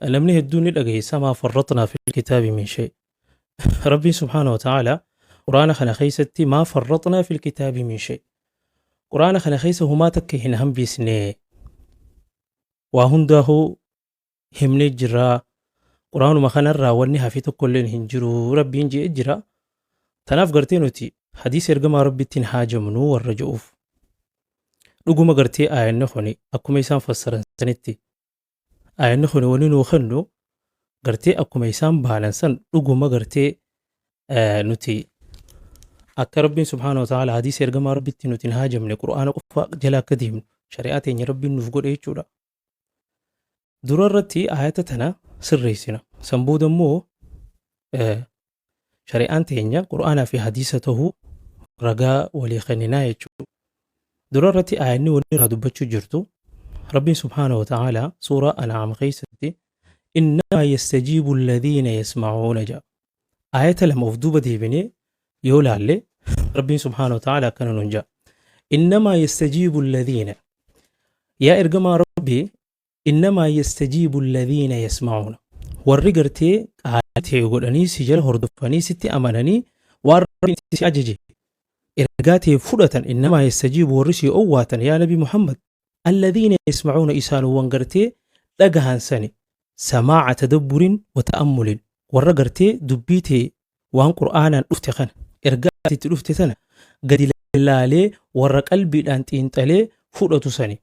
namni hedduun ni dhageessa maa farratnaa fil kitaabi min shay. Rabbiin subhaanahu wa ta'aalaa quraana kana keessatti maa farratnaa fil kitaabi min shay. Quraana kana keessa humaa takka hin hambisne. Waa hundaahuu himnee jirra. Quraanuma kanarraa wanni hafi tokkolleen hin jiru. Rabbiin jedhee jira. Tanaaf gartee nuti hadiisa ergamaa Rabbittiin haajamnu warra je'uuf. Dhuguma gartee aayanni kuni akkuma isaan fassaran sanitti aayanni kuni wani nuu kennu gartee akkuma isaan baanan san dhuguma gartee nuti akka Rabbiin subhaanahu wa ta'ala hadiisa ergamaa Rabbitti nuti hin haajamne qura'aana qofa jala akka deemnu shari'aa teenya Rabbiin nuuf godhe jechuudha. Dura irratti aayata tana sirreessina. San booda immoo shari'aan teenya qura'aanaa fi hadiisa ta'uu ragaa walii kenninaa jechuudha. Dura irratti aayanni waliin irraa dubbachuu jirtu Rabbiin subhaanahu wa ta'ala suuraa An'aam keessatti innamaa yastajiibu alladhiina yasma'uuna jedha. Aayata lama of duuba deebinee yoo laalle Rabbiin subhaanahu wa ta'ala akkana nuun jedha. Innamaa yastajiibu alladhiina yaa ergamaa Rabbii innamaa yastajiibu alladhiina yasma'uuna warri gartee qaalatee godhanii si jala hordofanii sitti amananii waan Rabbiin si ajaje ergaatee fudhatan innamaa yastajiibu warri si owwaatan yaa Nabi Muhammad alladhiina yasma'uuna isaanuwwan gartee dhagahan sani samaa'a tadabburin wa ta'ammulin warra gartee dubbii ta'e waan qur'aanaan dhufte kana ergaatitti dhufte tana gadi laalee warra qalbiidhaan xiinxalee fudhatu sani.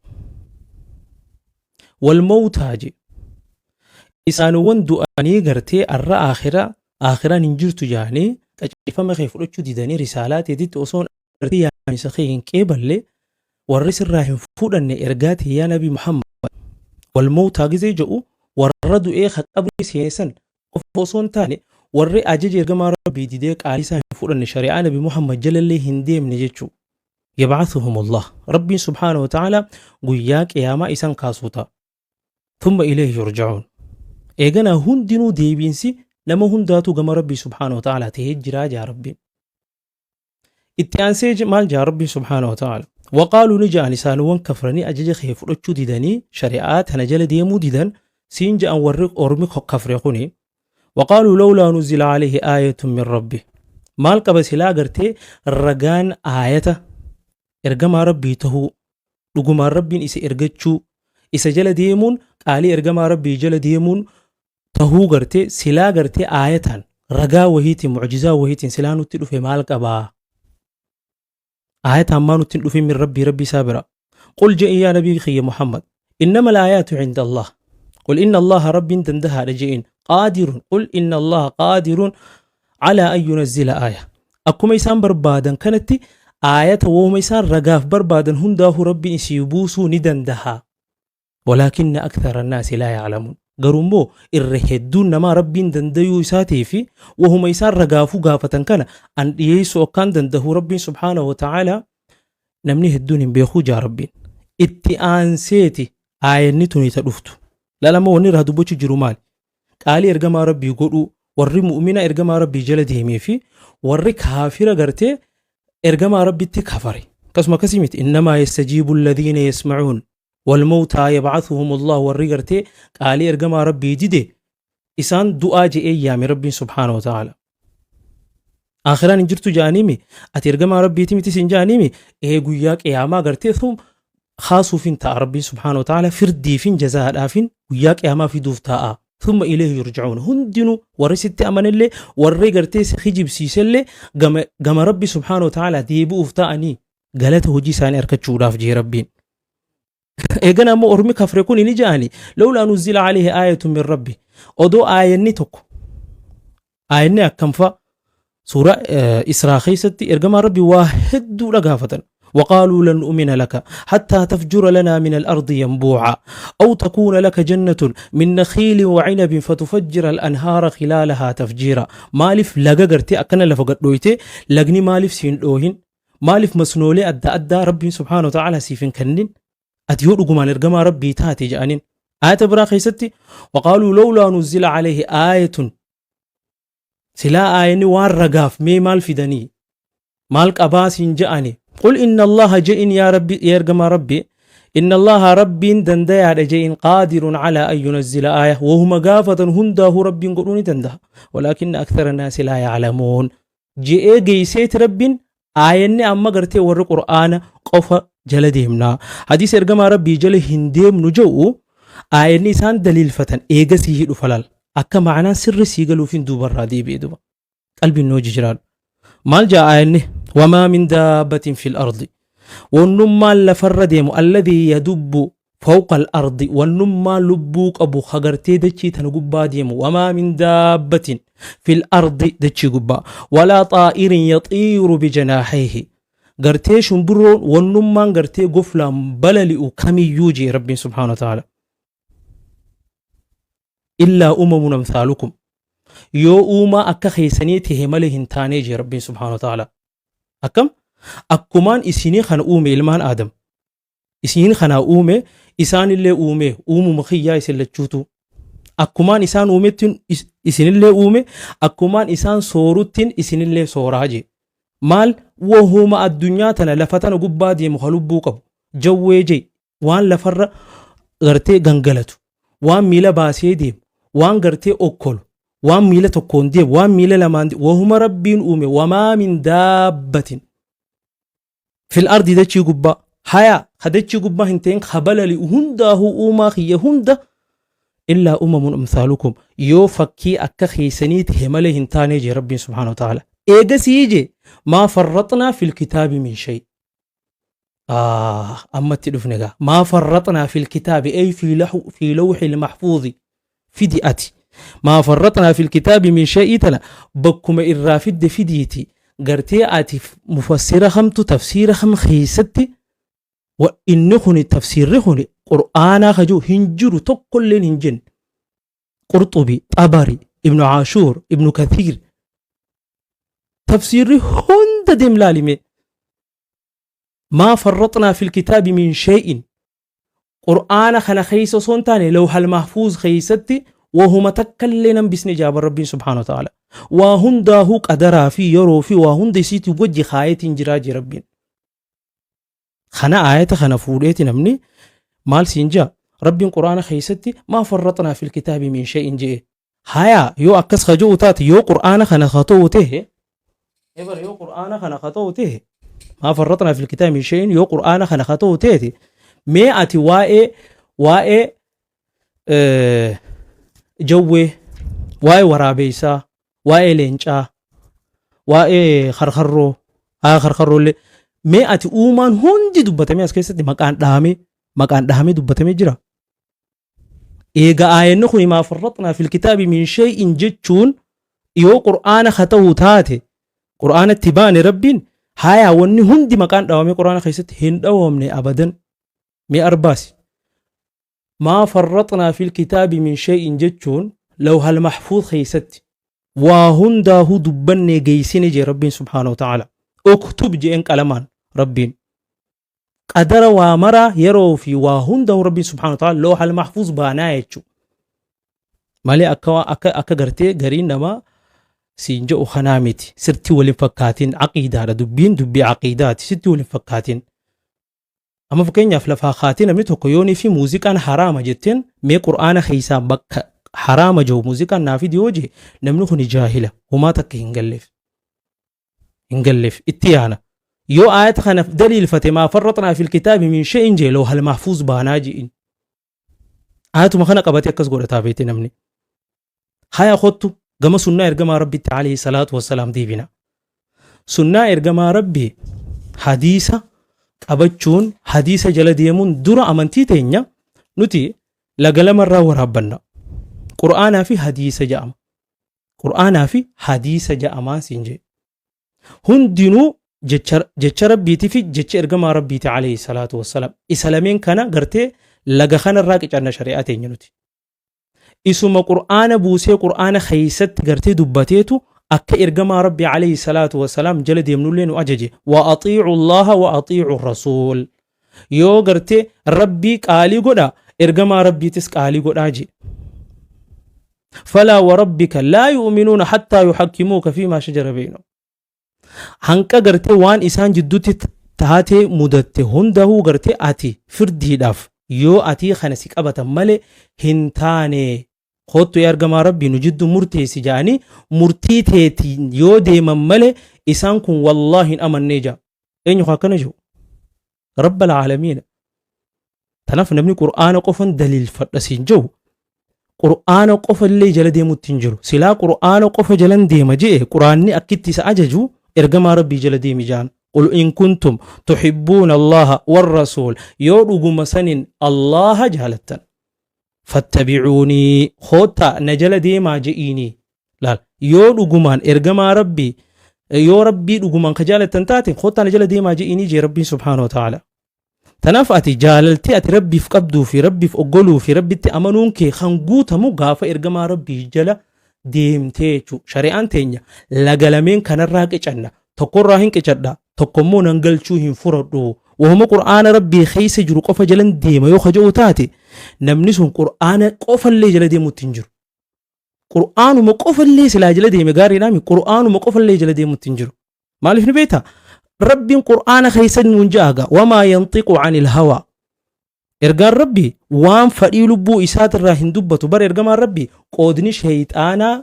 Wal mawtaa je isaanuwwan du'anii gartee arra akhiraan hin jirtu jaanii qaceeffama kee fudhachuu didanii risaalaa teetitti osoon gartee yaamisa kee hin qeeballe warri sirraa hin fudhanne ergaate yaa Nabi Muhammad wal mawtaa gizee jedhu warra du'ee qabrii seensan qofa osoo hin taane warri ajaja ergamaa Rabbii didee qaalii isaa hin fudhanne shari'aa Nabi Muhammad jalallee hin deemne jechuu. Yab'athuhum Allah Rabbiin subhaanahu wa ta'ala guyyaa qiyaamaa isan kaasuuta. Thumma ilayhi yurja'uun eeganaa hundinuu deebiinsi nama hundaatu gama Rabbii subhaanahu wa ta'ala ta'ee jiraa jaa Rabbiin. Itti aansee maal jaa Rabbiin subhaanahu wa ta'ala waqaaluu ni ja'an isaanuwwan kafranii ajaja kee fudhachuu didanii shari'aa tana jala deemuu didan siin ja'an warri ormi kafre kuni waqaaluu lawlaa nuzila alayhi aayatun min rabbi maal qaba silaa gartee ragaan aayata ergamaa Rabbii tahuu dhugumaan Rabbiin isa ergachuu isa jala deemuun qaalii ergamaa Rabbii jala deemuun tahuu gartee silaa gartee aayatan ragaa wahiitiin mucjizaa wahiitiin silaa nutti dhufe maal qabaa آية ما نتنقل من ربي سابرا قل جئ يا نبي خي محمد إنما الآيات عند الله قل إن الله رب تندها رجئين قادر قل إن الله قادر على أن ينزل آية أكو ميسان بربادا كانت آية وميسان رقاف بربادا هنداه ربي سيبوسو ندندها ولكن أكثر الناس لا يعلمون قرمو الرهدون ما ربي دنديو ساتي في وهم يسار رقافو قافة كان أن يسو كان دنده ربي سبحانه وتعالى نمني هدون بيخو جا ربي اتئان سيتي آية نتوني تلفتو لا لما ونير هدو بوچ جرومال قالي ارقما ربي يقولوا ورّي مؤمنة ارقما ربي جلده ميفي ورّي كافرة قرتي ارقما ربي تكفري قسم كسيمت إنما يستجيب الذين يسمعون والموتى يبعثهم الله والرجرتي قال ارجما ربي ديدي إسان دعاء جئي يا ربي سبحانه وتعالى آخران انجرتو جانيمي أترجما ربي تيمتي سنجانيمي قوياك إياما قرتي ثم خاصو فين تا ربي سبحانه وتعالى فردي فين جزاء الآفين قوياك إياما في دوفتاء ثم إليه يرجعون هندنو ورست أمان اللي والرجرتي خجب سيسلي قم ربي سبحانه وتعالى ديبو افتاءني قالته جي ساني أركتشو راف جي ربين إيجانا مو أرمي كفركوني نجاني لولا نزل عليه آية من ربي أدو آية نتوك آية نأكمفا سورة إسراء خيستي إرجما ربي واحد لقافة وقالوا لن نؤمن لك حتى تفجر لنا من الأرض ينبوعا أو تكون لك جنة من نخيل وعنب فتفجر الأنهار خلالها تفجيرا مالف لقاقرتي أكنا لفقت لويتي لقني مالف سين لوهن مالف مسنولي أدى ربي سبحانه وتعالى سيفن كنن أتيود قمان إرجما ربي تاتي جانين آية براخي ستي وقالوا لولا نزل عليه آية سلا آية وان رقاف مي مال فدني مالك أباس جاني قل إن الله جئن يا ربي يا إرجما ربي إن الله رب دندها رجين قادر على أن ينزل آية وهم قافة هنده رب قرون دندها ولكن أكثر الناس لا يعلمون جئ جيسيت رب آية أما قرتي ور قرآن قفا جلدهمنا حديث إرقام ربي جل هنديم نجو آية نسان دليل فتن إيجا سيهد فلال أكا معنا سر سيغلو فين دوبر رادي بيدوبا قلب النوج جرال مال جاء آية وما من دابة في الأرض والنما لفردهم الذي يدب فوق الأرض والنما لبوك أبو خغرتي دچي تنقبا ديم وما من دابة في الأرض دچي قبا ولا طائر يطير بجناحيه غرتي شنبرون والنما غرتي قفلا بللئ كمي يوجي ربي سبحانه وتعالى إلا أمثالكم يو أكا خيسانيته ملهن تانيجي ربي سبحانه وتعالى أكم أكمان إسيني خنا إلمان آدم إسيني خنا إسان اللي مخيا إسان لجوتو أكمان إسان تن إسان اللي أكمان إسان سوروتين إسان اللي سوراجي مال وهما الدنيا تنا لفتنا قبادي مخلوبوكو جويجي وان لفر غرتي غنغلتو وان ميلا باسي ديم وان غرتي أكل وان ميلا تكون ديم وان ميلا لمان ديم وهما ربين وما من دابة في الأرض دتشي قبا حيا خدتشي قبا هنتين خبل لهنده أوما خي هنده إلا أمثالكم يو فكي أكا خيسانيت همالي هنتاني جي ربي سبحانه وتعالى إيجا سيجي ما فرطنا في الكتاب من شيء أما تدفنغا ما فرطنا في الكتاب أي في لوح المحفوظ في دياتي ما فرطنا في الكتاب من شيء تنا بكم إرافد في ديتي قرتي آتي مفسرة خمتو تفسير خم خيستي وإنخني تفسير خني قرآن خجو هنجر تقل هنجن قرطبي طبري ابن عاشور ابن كثير تفسير هند دملالي ما فرطنا في الكتاب من شيء قرآن خنا خيس صنتاني لوح المحفوظ خيستي وهما تكلنا بسن جاب ربي سبحانه وتعالى وهنده قدرا في يرو في وهند سيتي وجه خايت جراج ربي خنا آية خنا فوريت نمني مال سينجا ربي القرآن خيستي ما فرطنا في الكتاب من شيء جئ هيا يو أكس خجو تات يو قرآن خنا خطوته إبر يو قرآن خنا خطوته ما فرطنا في الكتاب من شيء يو قرآن خنا خطوته مئة واي جوي واي ورابيسا واي لينجا واي خرخرو خرخرو اللي مئة أومان هندي دبتمي أسكيستي مكان دامي دبتمي جرا إيغا آية نخوي ما فرطنا في الكتاب من شيء جتشون يو قرآن خطو تاتي قرآن اتباني ربين هايا وني هندي مكان دامي قرآن خيست هند أوامني أبدا مي أرباسي ما فرطنا في الكتاب من شيء جتشون لو هالمحفوظ خيست وهنده دبني جيسيني جي ربين سبحانه وتعالى اكتب جئن كلمان ربين قدر وامرا يرو في وهنده ربين سبحانه وتعالى لو هالمحفوظ بانايتشو مالي أكا غرتي غرين نما سينجو خنامتي سرتي ولفكاتين عقيدة دبي عقيدات ستي ولفكاتين أما فكين يفلفها خاتين أمنتو كيوني في موسيقى حرام جتين مي قرآن خيسان بك حرام جو موسيقى نافي ديوجي نمنخني جاهلة وما تك هنقلف اتيانا يو آيات خنف دليل فتما فرطنا في الكتاب من شيء جي لو هالمحفوظ باناجئين آيات ما خنق أباتي أكس قولة تابيتي نمني هيا خطو قم سنة إرقام ربي عليه الصلاة والسلام دي بنا سنة إرقام ربي حديثة qabachuun hadiisa jala deemuun dura amantii teenya nuti lagalamarraa waraabbanna qur'aanaa fi hadiisa ja'amaa siinjee hundinuu jecha rabbiitii fi jecha ergamaa rabbiiti alayhi salaatu wassalaam isa lameen kana gartee laga kanarraa qicanna shari'aa teenya nuti isuma qur'aana buusee qur'aana keeysatti gartee dubbateetu akka ergamaa rabbi alayhi salaatu wassalaam jala deemnullee nu ajaje wa atiicu allaha wa atiicu rasuul yoo gartee rabbii qaalii godha ergamaa rabbiitis qaalii godhaa je falaa warabbika laa yu'minuuna hattaa yuxakkimuuka fiimaa shajara baynahum hanqa gartee waan isaan jidduutti taatee mudatte hundahuu gartee ati firdiidhaaf yoo ati kana si qabatan malee hin taane kottu ergamaa rabbii nu jiddu murteessi jedhanii murtii teetiin yoo deeman malee isaan kun wallaahi hin amannee jaa eenyu akkana jiru rabbal aalamiina. Tanaaf namni qur'aana qofan daliilfadha siin jiru qur'aana qofa illee jala deemutti hin jiru silaa qur'aana qofa jalan deema jee qur'aanni akkitti isa ajaju ergamaa rabbii jala deemi jaan. قل إن كنتم تحبون الله والرسول يودغ مسنين الله جهلتن فاتبعوني خوتا نجل ديما جئيني لا يودغ من إرغما ربي يو ربي دغ من خجالتن تاتي خوتا نجل ديما جئيني جي ربي سبحانه وتعالى تنافأتي جاللتي أتي ربي فقبدو في ربي فقلو في ربي تأمنون كي خنقوتا مغافة إرغما ربي جل ديمتيچو شريعان تينيا لغلمين كان الراقع جنة تقرى هنك جدا tokkommoo nan galchuu hin furadhu wahuma qur'aana rabbii keessa jiru qofa jalan deema yoo khaja'u taate namni sun qur'aana qofallee jala deemutti hin jiru qur'aanuma qofallee silaa jala deeme gaariidhaami qur'aanuma qofallee jala deemutti hin jiru maaliif ni beekta rabbiin qur'aana keessa nuun jaaga wamaa yantiqu anil hawa ergaan rabbii waan fadhii lubbuu isaatirraa hin dubbatu bar ergamaan rabbii qoodni shayxaanaa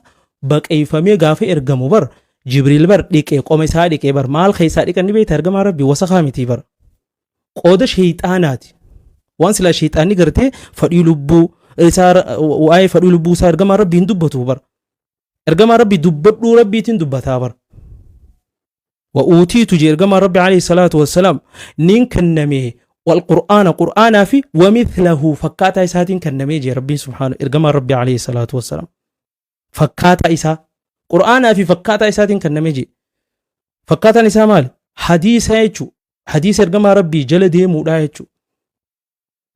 baqeeffamee gaafa ergamu bar جبريل بر ديكي قومي ساديكي بر مال خي ساديك اني بيت ارغما ربي وسخامتي بر قود شيطانات وان سلا شيطاني غرتي فدي لبو سار واي فدي لبو سار ارغما ربي ندبتو بر ارغما ربي دبدو ربي تين دبتا بر واوتيت جي ارغما ربي عليه الصلاه والسلام نين كنمي والقران قرانا في ومثله فكاتا اساتين كنمي جي ربي سبحانه ارغما ربي عليه الصلاه والسلام فكاتا اسا قرآن في فكاتا إساتين كنميجي فكاتا نساء مال حديث هيتشو حديث ارغما ربي جلدي مودا هيتشو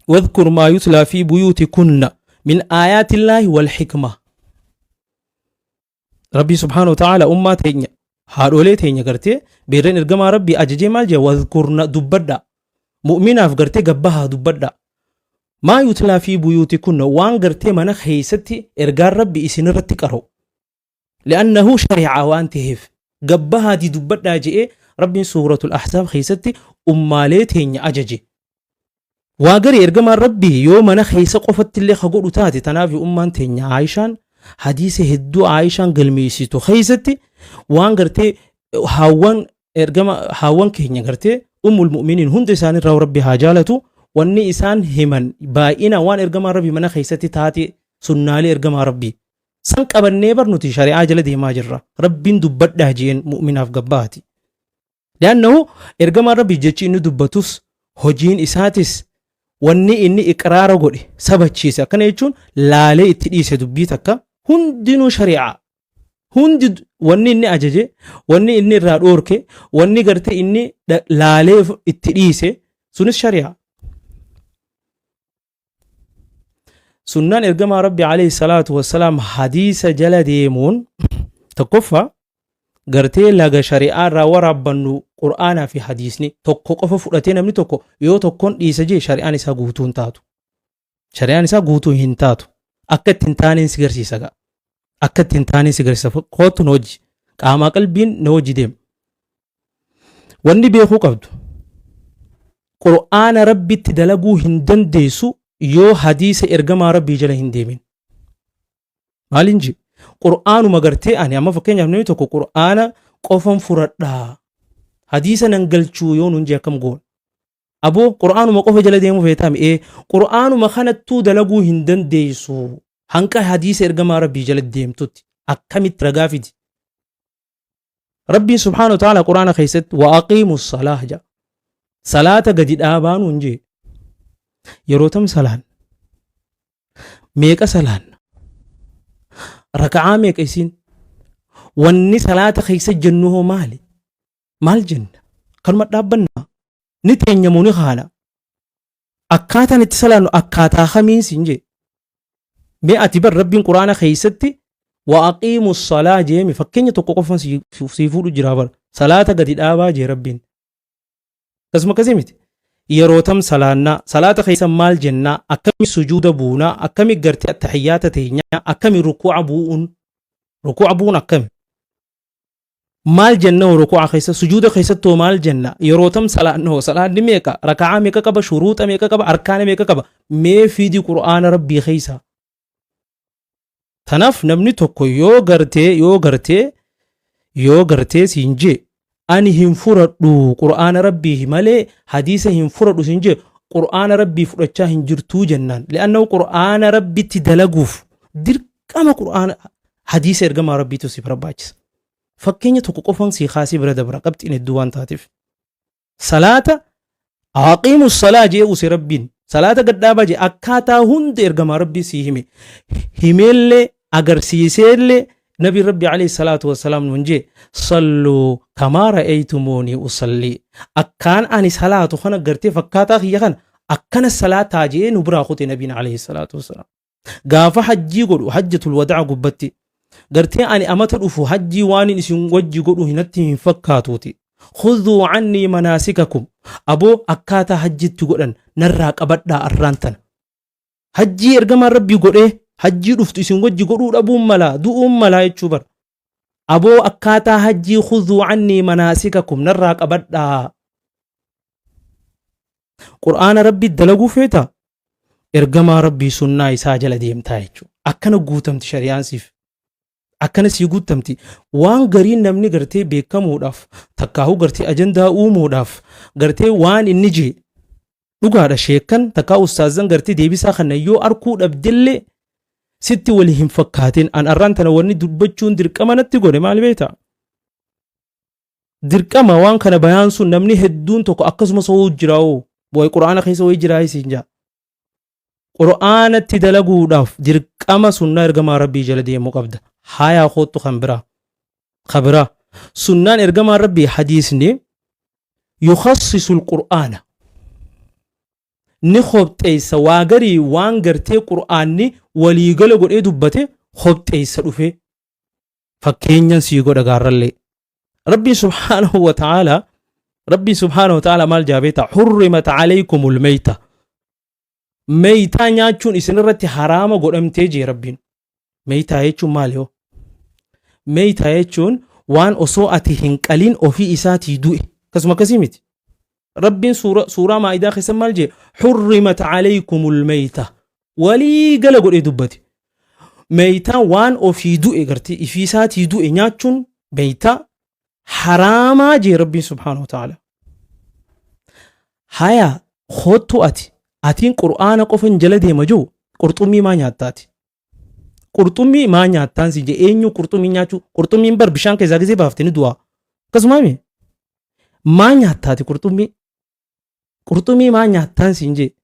واذكر ما يتلى في بيوتكن من آيات الله والحكمة ربي سبحانه وتعالى أماتين هاروليتين يغرتي بيرين ارغما ربي أججي مالجي واذكرنا دبدا مؤمنة فغرتي قبها دبدا ما يتلى في بيوتكن وان غرتي من خيستي ارغار ربي إسين رتكرو لأنه شريعة وانتهف قبها دي دبدا جئ ربي سورة الأحزاب خيستي أماليت هين أججي واقري إرقما ربي يوم أنا خيس قفت اللي خقول تاتي تنافي أمان تين عايشان حديث هدو عايشان قلميسي تو خيستي وانقرتي هاوان إرقما هاوان كهين قرتي المؤمنين هند إسان راو ربي هاجالتو واني إسان همن باينا وان إرقما ربي من خيستي تاتي سنالي إرقما ربي سنك أبني برنوتي شريعة جلدي ما جرى ربين دبته جين مؤمنة في قباتي لأنه إرجما ربي جتشي إنه دبتوس هجين إساتس واني إني إقرار قولي سبت شيسا كان يجون لا لي اتديس دبيتك هندنو شريعة هند واني إني أججي واني إني رارورك واني قرتي إني لا لي اتديس سنس شريعة سنان إرجما ربي عليه الصلاة والسلام حديث جلديمون تكفى قرتي لغا شريعة راو ربنو قرآن في حديثني تكو قفا فرأتين امني تكو يو تكون إيساجي شريعة نسا قوتون تاتو شريعة نسا قوتون هنتاتو أكد تنتانين سيغرسي ساقا أكد تنتانين سيغرسي ساقا قوتو نوجي قاما قلبين نوجي ديم واني بيخو قبدو قرآن ربي تدلقو هندن ديسو yoo hadiisa ergamaa rabbii jala hin deemin maaliin ji qur'aanuma gartee ani amma fakkeenyaaf namni tokko qur'aana qofan furadhaa hadiisa nan galchuu yoo nun jee akkam goon aboo qur'aanuma qofa jala deemuu feetaami qur'aanuma kanattuu dalaguu hin dandeessu hanqa hadiisa ergamaa rabbii jala deemtutti akkamitti ragaa fidi rabbiin subhaanahu wa ta'aala qur'aana keessatti wa aqiimu salaah jaa salaata gadi dhaabaa nun jee yeroo tam salaan meeqa salaan raka'aa meeqa isin wanni salaata keessa jennu hoo maal jenna kanuma dhaabbanna ni teenyamu ni haana akkaataan itti salaannu akkaataa kamiinsi inje mee ati bar rabbiin quraana keessatti wa aqiimu salaa jeemi fakkeenya tokko qofan sii fuudhu jira bar salaata gadi dhaabaa jee rabbiin kasuma kasii miti yeroo tam salaannaa salaata keessa maal jennaa akkami sujuuda buunaa akkami gartee attahiyyaata teenyaa akkami rukuuca bu'uun akkami maal jenna rukuu'a keessa sujuuda keessattuu maal jenna yeroo tam salaannoo salaanni meeqa raka'aa meeqa qaba shuruuxa meeqa qaba arkaana meeqa qaba mee fiidi qur'aana rabbii keessa tanaaf namni tokko yoo gartee siin jee ani hin furadhu qur'aana rabbii malee hadiisa hin furadhu siin jee qur'aana rabbii fudhachaa hin jirtuu jennaan li'annahu qur'aana rabbitti dalaguuf dirqama qur'aana hadiisa ergamaa rabbiitu si barbaachisa fakkeenya tokko qofan si kaasii bira dabra qabxiin hedduu waan taateef salaata aqiimu salaa jee use rabbiin salaata gadhaabaa jee akkaataa hunda ergamaa rabbii si himeellee agarsiiseellee نبي ربي عليه الصلاة والسلام نجي صلوا كما رأيتموني أصلي أكان أني صلاة خنا قرتي فكاتا خيخان أكان الصلاة تاجي نبرا خوتي نبينا عليه الصلاة والسلام قافا حجي قلو حجة الوداع قبتي قرتي أني أمتر أفو حجي واني نسيون وجي قلو هنتي من فكاتوتي خذوا عني مناسككم أبو أكاتا حجي تقولن نراك أبدا أرانتن حجي إرقام ربي قلو hajjii dhuftu isin wajji godhuu dhabuun malaa du'uun malaa jechuu bar aboo akkaataa hajjii khudhuu cannii manaasikakum narraa qabadhaa qur'aana rabbii dalaguu feeta ergamaa rabbii sunnaa isaa jala deemtaa jechuu akkana guutamti shari'aansiif akkana sii guutamti waan gariin namni gartee beekamuudhaaf takkaahuu gartee ajandaa uumuudhaaf gartee waan inni jee dhugaadha sheekan takkaa ustaazan gartee deebisaa kana yoo arkuu dhabdellee sitti wali hin fakkaatin an arraan tana wanni dubbachuun dirqama natti godhe maal beeta dirqama waan kana bayaan sun namni hedduun tokko akkasumas hoo jiraa'u boy qur'aana keessa hoo jiraa isin jaa qur'aanatti dalaguudhaaf dirqama sunnaa ergamaa rabbii jala deemuu qabda hayaa kootu khabira sunnaan ergamaa rabbii hadiisni yukhassisu alqur'aana ni khobxeessa waa garii waan gartee qur'aanni waliigala godhee dubbate khobxeessa dhufe fakkeenyan sii godha gaarrallee rabbii subhaanahu wa ta'ala maal jaabeeta hurrimat calaykumul meyta meytaa nyaachuun isin irratti haraama godhamtee jee rabbiin meytaa jechuun maal yoo meytaa jechuun waan osoo ati hin qalin ofii isaatii du'e akkasuma akkasii miti ربين سورة مائدة خسم مالجي حرمت عليكم الميتة ولي قال قول دبتي ميتة وان او في دو اغرتي افيسات يدو انياتشون ميتة حراما جي ربي سبحانه وتعالى هيا خطو اتين قرآن قفن جلدي مجو قرطمي ما نياتاتي قرطمي ما نياتان سيجي اينيو قرطمي نياتشو قرطمي مبر بشان كزاقزي بافتني دوا كسمامي ما نياتاتي قرطمي ما نياتان سينجي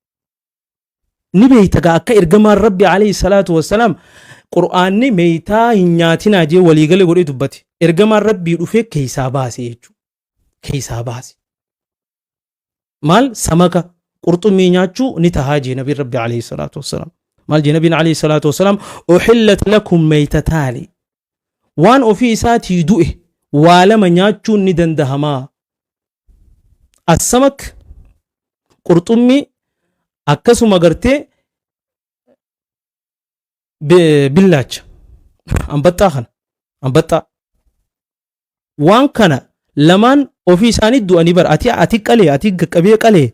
نبي تقاك إرقمان ربي عليه الصلاة والسلام قرآن ميتا هنياتنا جي وليقل قرئ دبتي إرقمان ربي رفيق كيسا باسي مال سمكة قرطمي نياتشو نتهاجي نبي ربي عليه الصلاة والسلام مال جي نبي عليه الصلاة والسلام أحلت لكم ميتتالي وان أفي ساتي دوئه والما نياتشو ندندهما السمك قرطمي akkasuma gartee billaacha ambaxaa waan kana lamaan ofii isaanii du'anii bar ati qalee ati qaqqabee qalee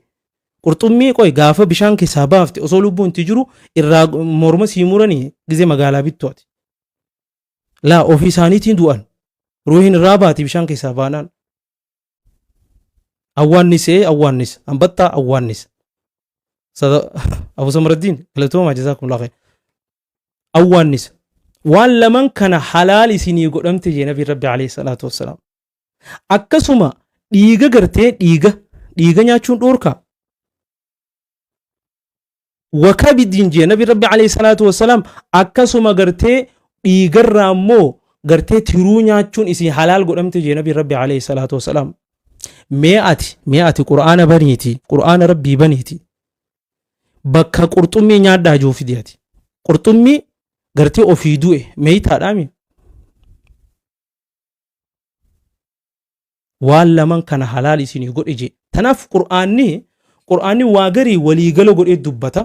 qurxummii qoy gaafa bishaan keessaa baafte osoo lubbuun itti jiru irraa morma sii muranii gizee magaalaa bittooti laa ofii isaaniitiin du'an ruuhin irraa baati bishaan keessaa baanaan awwaannis ambaxaa awwaannis أبو سمر الدين قلتوما جزاكم الله خير أوانس وان لمن كان حلال سيني قدمت جي نبي ربي عليه الصلاة والسلام أكسما ديغا غرتي ديغا نياچون دوركا وكبدين جي نبي ربي عليه الصلاة والسلام أكسما غرتي ديغا رامو غرتي تيرو نياچون إسي حلال قدمت جي نبي ربي عليه الصلاة والسلام مئة قرآن ربي بنيتي bakka qurxummii nyaadhaa jiru fidiyaati qurxummii gartee ofii du'e meeytaadhaami waan laman kana halaal isinii godhe jee tanaaf qur'aanni waa garii waliigala godhee dubbata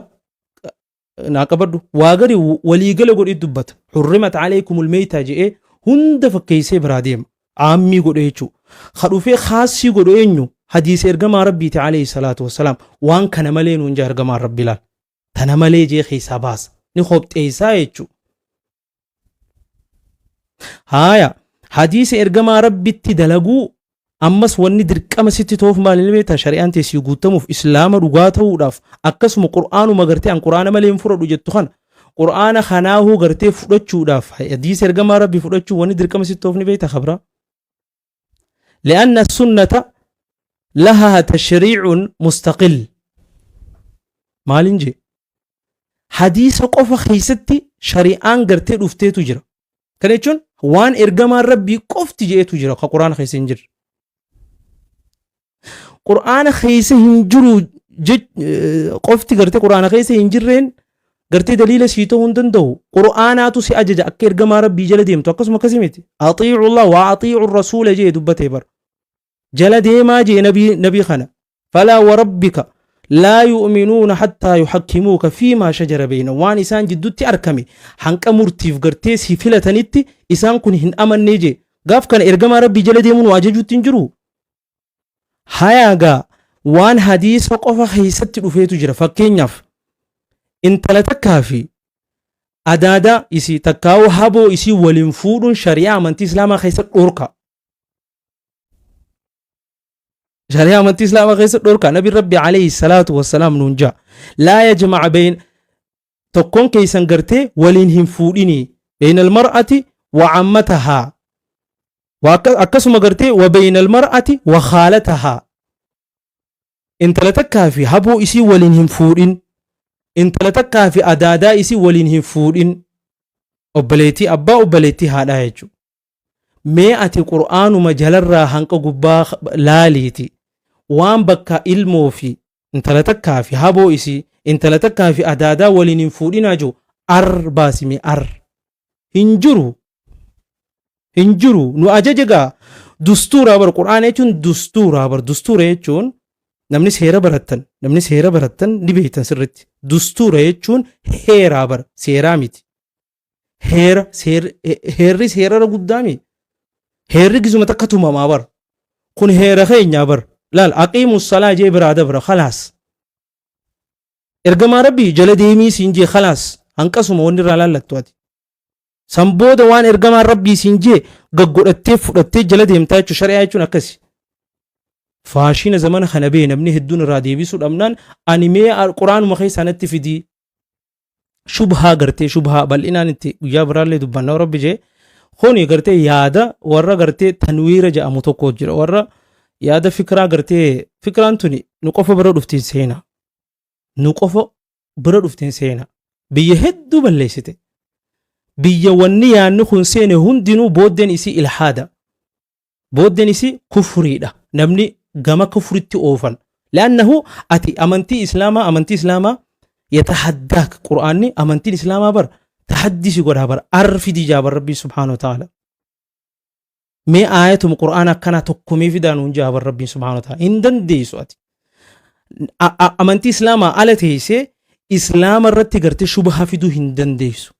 naa qabadhu waa garii waliigala godhee dubbata hurrimat calaykumul meeytaa je'ee hunda fakkeessee biraa deema عامي قدويتشو خدوفي خاصي قدوينيو حديث إرقما ربي عليه الصلاة والسلام وان كان ملين ونجا إرقما ربي لال تنملي جي خيسا باس نخوبت إيسا يتشو هايا حديث إرقما ربي تدلقو أمس واني درقما ستي توف مالي بيتا شريعان تيسي قوتمو في إسلام رقاته وداف أكسم قرآن ومغرتي عن قرآن ملين فرد وجدتو خان قرآن خناه غرتي فرد داف حديث إرقما ربي فرد واني درقما ستي توفني بيتا خبرا لأن السنة لها تشريع مستقل مالنجي حديث قف خيستي شريعان غرتي دفتي تجرا كنيچون وان ارغما ربي قفت جي تجرا قرآن خيس هنجر قرآن خيس هنجرو قفت غرتي قرآن خيس هنجرين غرتي دليل سيتو هندندو قرآناتو سي اجج اك ارغما ربي جل ديمتو اكسما كسميتي اطيعوا الله واطيعوا الرسول جي دبتي بر جل ديما جي نبي خنا فلا وربك لا يؤمنون حتى يحكموك فيما شجر بينهم وان إسان جدوتي أركمي حنك مرتيف غرتيس هفلتنيتي إسان كن هن أمن نيجي غاف كان إرغم ربي جلدي من واججو تنجرو هاياغا وان حديث وقفا خيست رفيتو جرا فكين يف انت لتكافي أدادا إسي تكاو هابو إسي ولنفود شريعة من تسلاما خيست أوركا شريعة من تسلام غير دورك نبي ربي عليه الصلاة والسلام نونجا لا يجمع بين تكون كيسان غرتي ولينهم فوديني بين المرأة وعمتها وأكسم غرتي وبين المرأة وخالتها انت لتكافي هبو إسي ولينهم فودين انت لتكافي أدادا إسي ولينهم فودين أبليتي أبا أبليتي هذا يجو مئة قرآن مجلر هنك قبا لاليتي وان بكا علمو في انت لتكافي هبو إسي انت لتكافي أدادا ولين فودين جو باسمي هنجرو نو أججغا دستورا بر قرآن يچون دستورا يچون نمني سيرا برتن نبيتن سرت دستورا يچون هيرا بر سيراميت هيري سيرا قدامي هيري جزمة تكتوما ما بر كون هيرا خينيا بر لا أقيموا الصلاة جي برادة برا خلاص إرقما ربي جل ديمي سينجي خلاص هنكسو موني رالال لتواتي سنبود وان إرقما ربي سينجي قدتي جل ديمتا يچو شريعة يچو نكسي فاشين زمان خنبين ابني هدون رادي بيسو الأمنان أنمي القرآن مخي سانت في دي شبها غرتي شبها بل إنان انتي ويابرا اللي دبانا ربي جي خوني غرتي يادا ورا غرتي تنوير جا أمتوكو جرا ورا يادا فكرة غرتي فكرة انتوني نقوفو برا دفتين سينا بيه هدو بليستي بيه ونيا نخون سيني هندنو بودن إسي إلحادا بودن إسي كفري دا نمني غما كفرتي أوفن لأنه أتي أمنتي إسلاما يتحداك قرآني أمنتي الإسلام بر تحدي سيقول بر أرفي دي جابر ربي سبحانه وتعالى مي آية من قرآن كان تقومي في دانون جابر ربي سبحانه وتعالى إندن دي سواتي أمنتي إسلام على تيسي إسلام الرتي قرتي شبها في دو هندن ديسو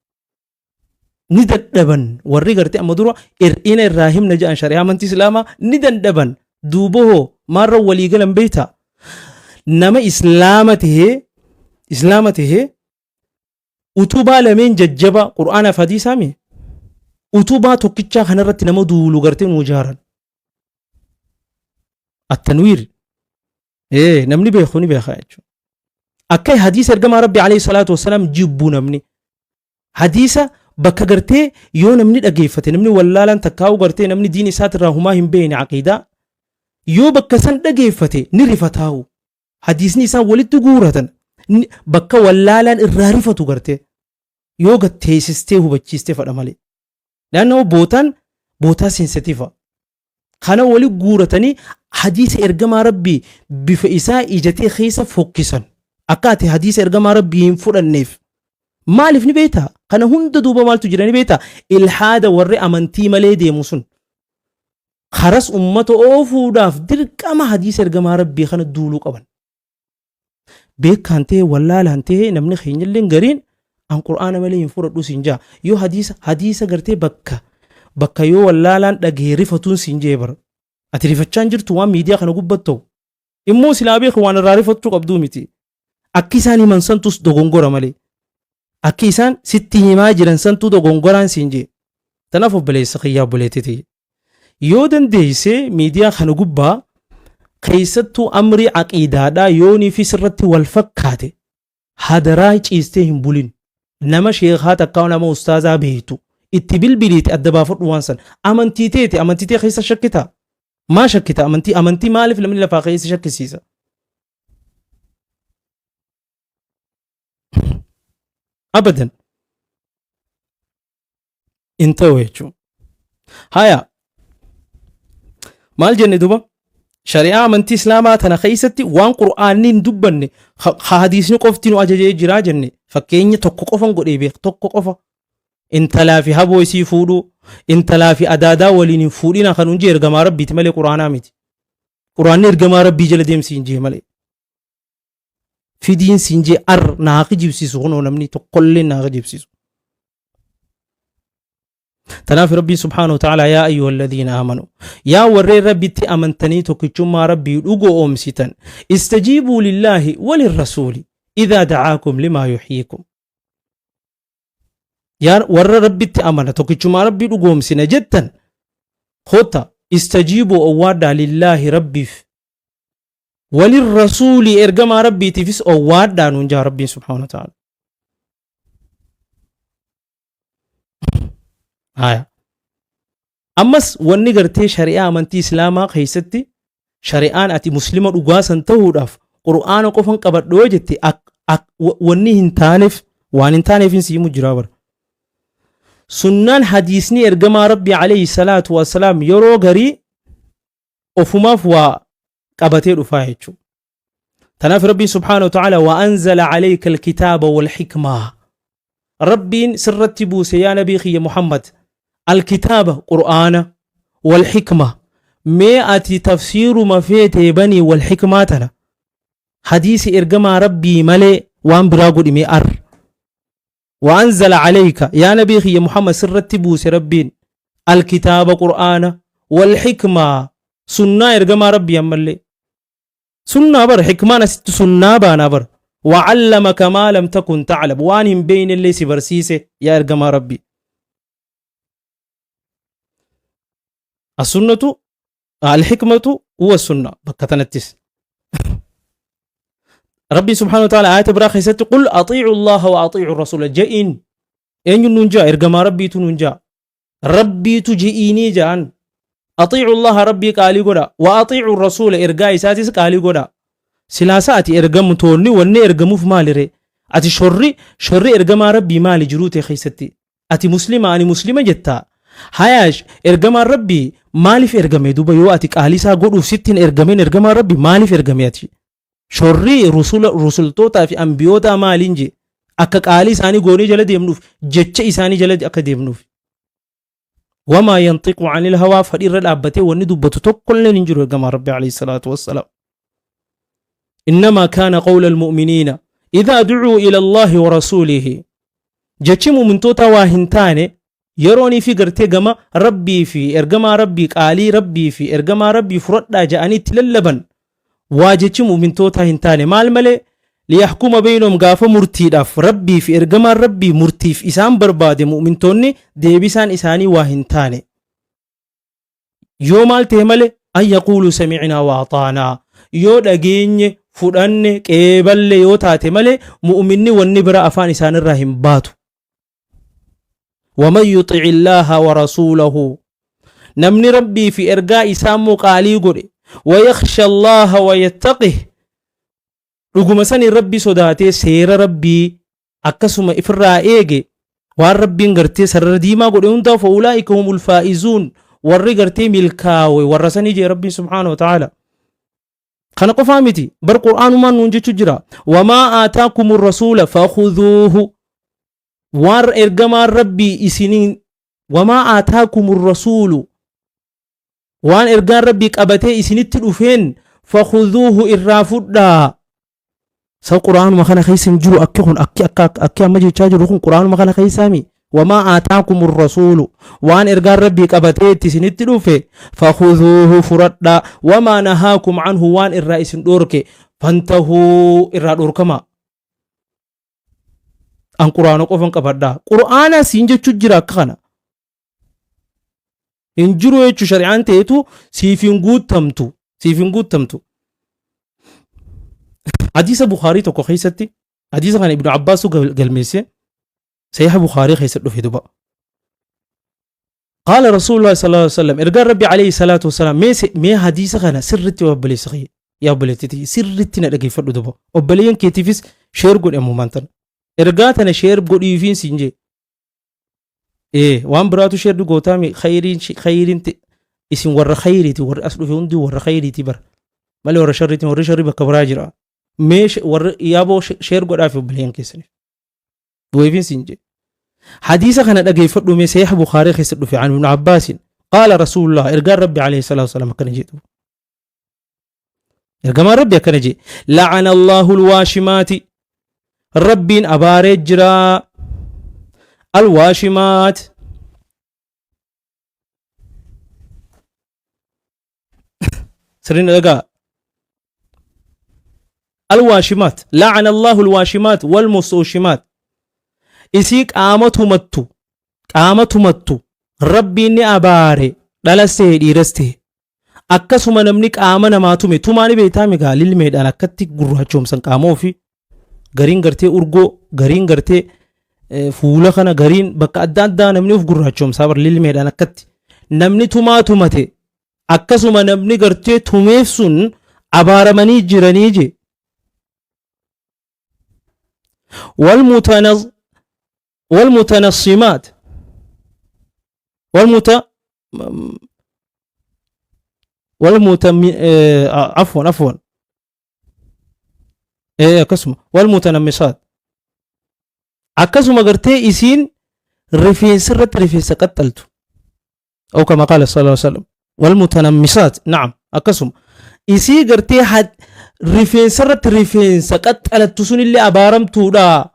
ندن ورّي قرتي أمدورو إرئين الراهم نجاء شريعة أمنتي إسلام ندن دوبوه مرة ولي قلم بيتا نما إسلامته utubaa lameen jajjaba qur'aanaaf hadiisaami utubaa tokkichaa kanarratti nama duulu gartee nu jaaran التنوير نمني بيخوني بيخا أكاي حديث إرقام ربي عليه الصلاة والسلام جيبو نمني حديثة بكا قرتي يو نمني أقيفتي نمني ولالا تكاو قرتي نمني ديني ساتر هما هم بين عقيدة يو بكا سن أقيفتي نرفتاو حديثني سان ولد تقورة بكا ولالا الرارفتو قرتي يو قد تيسستيه بچيستي فرمالي لأنه بوتا سنسيتيفا خانا ولي قورتني حديث إرقام ربي بفئساء إجتي خيسة فوكسا أكاتي حديث إرقام ربي ينفر النيف مالف نبيتا خانا هند دوبا مال تجرى نبيتا الحادة ورّي أمنتي مالي دي موسن خرس أمته أوفو داف درقام حديث إرقام ربي خانا دولو قبن بيك كانته ولا لانته نمني خيني اللين غرين عن قرآن مالي ينفر الدوسين جا يو حديث قرتي بكا bakka yoo wallaalaan dhagee rifatuun siin jee bara ati rifachaan jirtu waan miidiyaa kana gubbattu immoo silaa beeku waan irraa rifachuu qabduu miti akki isaan himan santus dogongora malee akki isaan sitti himaa jiran santuu dogongoraan siin jee tanaaf obboleessa kiyyaa obboleettiti yoo dandeessee miidiyaa kana gubbaa keessattuu amrii aqiidaadhaa yoonii fi sirratti wal fakkaate hadaraa ciistee hin bulin nama sheekhaa takkaa nama ustaazaa beektu itti bilbiliiti adda baafadhu waan san amantii tee keessa shakkita maa shakkita amantii maaliif lamni lafaa keessa shakkisiisa abadan in ta'u jechuun haya maal jenne duba shari'aa amantii islaamaa tana keessatti waan qur'aanni hin dubbanne hadiisni qofti nu ajajee jiraa jenne fakkeenya tokko qofan godhee beek tokko qofa intalaa fi haboo isii fuudhuu intalaa fi adaadaa waliin hin fuudhina kan hunjee ergamaa rabbiiti malee qur'aanaa miti qur'aanni ergamaa rabbii jala deemsi hin jee malee fidiin siin jee ar naa kijibsiisu kunoo namni tokkollee naa kijibsiisu تناف ربي سبحانه وتعالى يا أيها الذين آمنوا يا وري ربي تأمنتني تكتشما ربي لقو أمسيتا استجيبوا لله وللرسول إذا دعاكم لما يحييكم يا ور ربي تأمن تكتشما ربي لقو أمسينا جدا خطة استجيبوا أوادا لله ربي وللرسول إرقم ربي تفس أوادا ننجا ربي سبحانه وتعالى هايا أمس ونقرتي شريعة أمانتي إسلاما خيستي شريعان أتي مسلمة رقاسا تهوداف قرآن قفن قبر دوجتي وني هنتانف وان هنتانف سيمو جرابر سنان حديثني إرقما ربي عليه الصلاة والسلام يرو غري أفما فوا قبتي رفاهيتشو تناف ربي سبحانه وتعالى وأنزل عليك الكتاب والحكمة ربي سرتبو سيا نبي خي محمد الكتاب قرآن والحكمة مئة تفسير ما فيه بني والحكمة تنا حديث إرقما ربي ملي وان براغو دمي أر وأنزل عليك يا نبي خي محمد سرتبو سربين الكتاب قرآن والحكمة سنة إرقما ربي ملي سنة بر حكمة ست سنة بانا بر وعلمك ما لم تكن تعلم وانهم بين اللي سبرسيسه يا إرقما ربي السنة الحكمة هو السنة بكتنتس ربي سبحانه وتعالى آية براخي ستقول أطيعوا الله وأطيعوا الرسول جئين أين ننجا إرقما ربي تننجا ربي تجئيني جان أطيعوا الله ربي قالي قدا وأطيعوا الرسول إرقاي ساتس قالي قدا سلاساتي إرقم تورني وني إرقمو في مالي ري أتي شري إرقما ربي مالي جروتي خيستي أتي مسلمة أني مسلمة جتا هاياش إرقما ربي مالي في إرقمي دوبا يواتي قالي سا قدو ستين إرقمين إرقما ربي مالي في إرقمياتي شري رسول توتا في أنبيوتا مالينجي أكا قالي ساني قوني جلد يمنوف جتش إساني جلد أكا يمنوف وما ينطق عن الهوى فرير الأبتي وندو بتتوك كل ننجر إرقما ربي عليه الصلاة والسلام إنما كان قول المؤمنين إذا دعوا إلى الله ورسوله جتش من توتا واهنتاني يروني في قرتي قما ربي في إرقما ربي قالي ربي في إرقما ربي فرد جاءني تللبن واجتش من توتا هنتاني مال ملي ليحكم بينهم غافة مرتيداف ربي في إرقما ربي مرتيف إسان برباد مؤمن توني ديبسان إساني واهنتاني يوم التهملي أن يقولوا سمعنا وأطعنا يو دقيني فداني قبل يو تاتي ملي مؤمني والنبرا أفان إسان الرحيم باتو ومن يطع الله ورسوله نمني ربي في إرقاء إسامو قالي قري ويخشى الله ويتقه رقم سني ربي صداتي سير ربي أكسما إفراء إيجي وان ربي نغرتي سرر ديما قري انتا فأولئك هم الفائزون ورّي قرتي ملكاوي ورساني جي ربي سبحانه وتعالى خنقو فامتي بر قرآن ما ننجي تجرى وما آتاكم الرسول فخذوه وار إرقما ربي إسنين وما آتاكم الرسول وان إرقان ربي قبتي إسنين تلوفين فخذوه إرافدا سو قرآن ما خانا خيسم جرو أكيخون أكي أما جي تاجر رخون قرآن ما خانا خيسامي وما آتاكم الرسول وان إرقار ربي قبتيت سنتلوفي فخذوه فردا وما نهاكم عنه وان الرئيس دورك فانتهوا إراد دوركما أن قرآن قفن قبدا قرآن سينجا تجرى كخنا إنجرو يتشو شريعان تيتو سيفين قود تمتو حديث بخاري تكو خيستي حديث عن ابن عباس قال ميسي سيح بخاري خيست في دبا قال رسول الله صلى الله عليه وسلم ارجع ربي عليه الصلاة والسلام مي حديث خنا سرتي وبلي سخي يا بلتي سرتي ندقي فرد دبا وبلين كيتيفيس شير قول امومانتن ارجعتنا شير قول يفين سينجي وان براتو شير دو غوتامي خيرين اسم ور خيرتي ور اصل في عندي ور خيرتي بر مالي ور شرتي ور شر بكبراجرا ميش ور يابو شير قول افي بلين كيسني ويفين سينجي حديث خنا دغاي فدو مي صحيح بخاري خيسدو في عن ابن عباس قال رسول الله ارجع ربي عليه الصلاه والسلام كان جيتو ارجع ربي كان جي لعن الله الواشمات ربي ابارجرا الواشمات سرين دغا الواشمات لعن الله الواشمات والمستوشمات إسيك قامتو متو ربي إني أباري دلسته ديرسته أكسو منمنك آمنا ماتومي توماني بيتامي قال للميد أنا كتك قروها چومسن قامو في غرين غرتي أرغو غرين غرتي فولا خنا غرين بقى أدان نمني في قروها چوم سابر للميد أنا كت نمني توماتو متي أكسو منمني غرتي توميفسن أبارمني جرانيجي والمتنصمات عفوا قسم والمتنمصات أكسو مغرتي إسين رفين سرت رفين سقتلتو أو كما قال صلى الله عليه وسلم والمتنمصات نعم أكسم إسي غرتي حد رفين سرت رفين سقتلتو سن اللي أبارمتو دا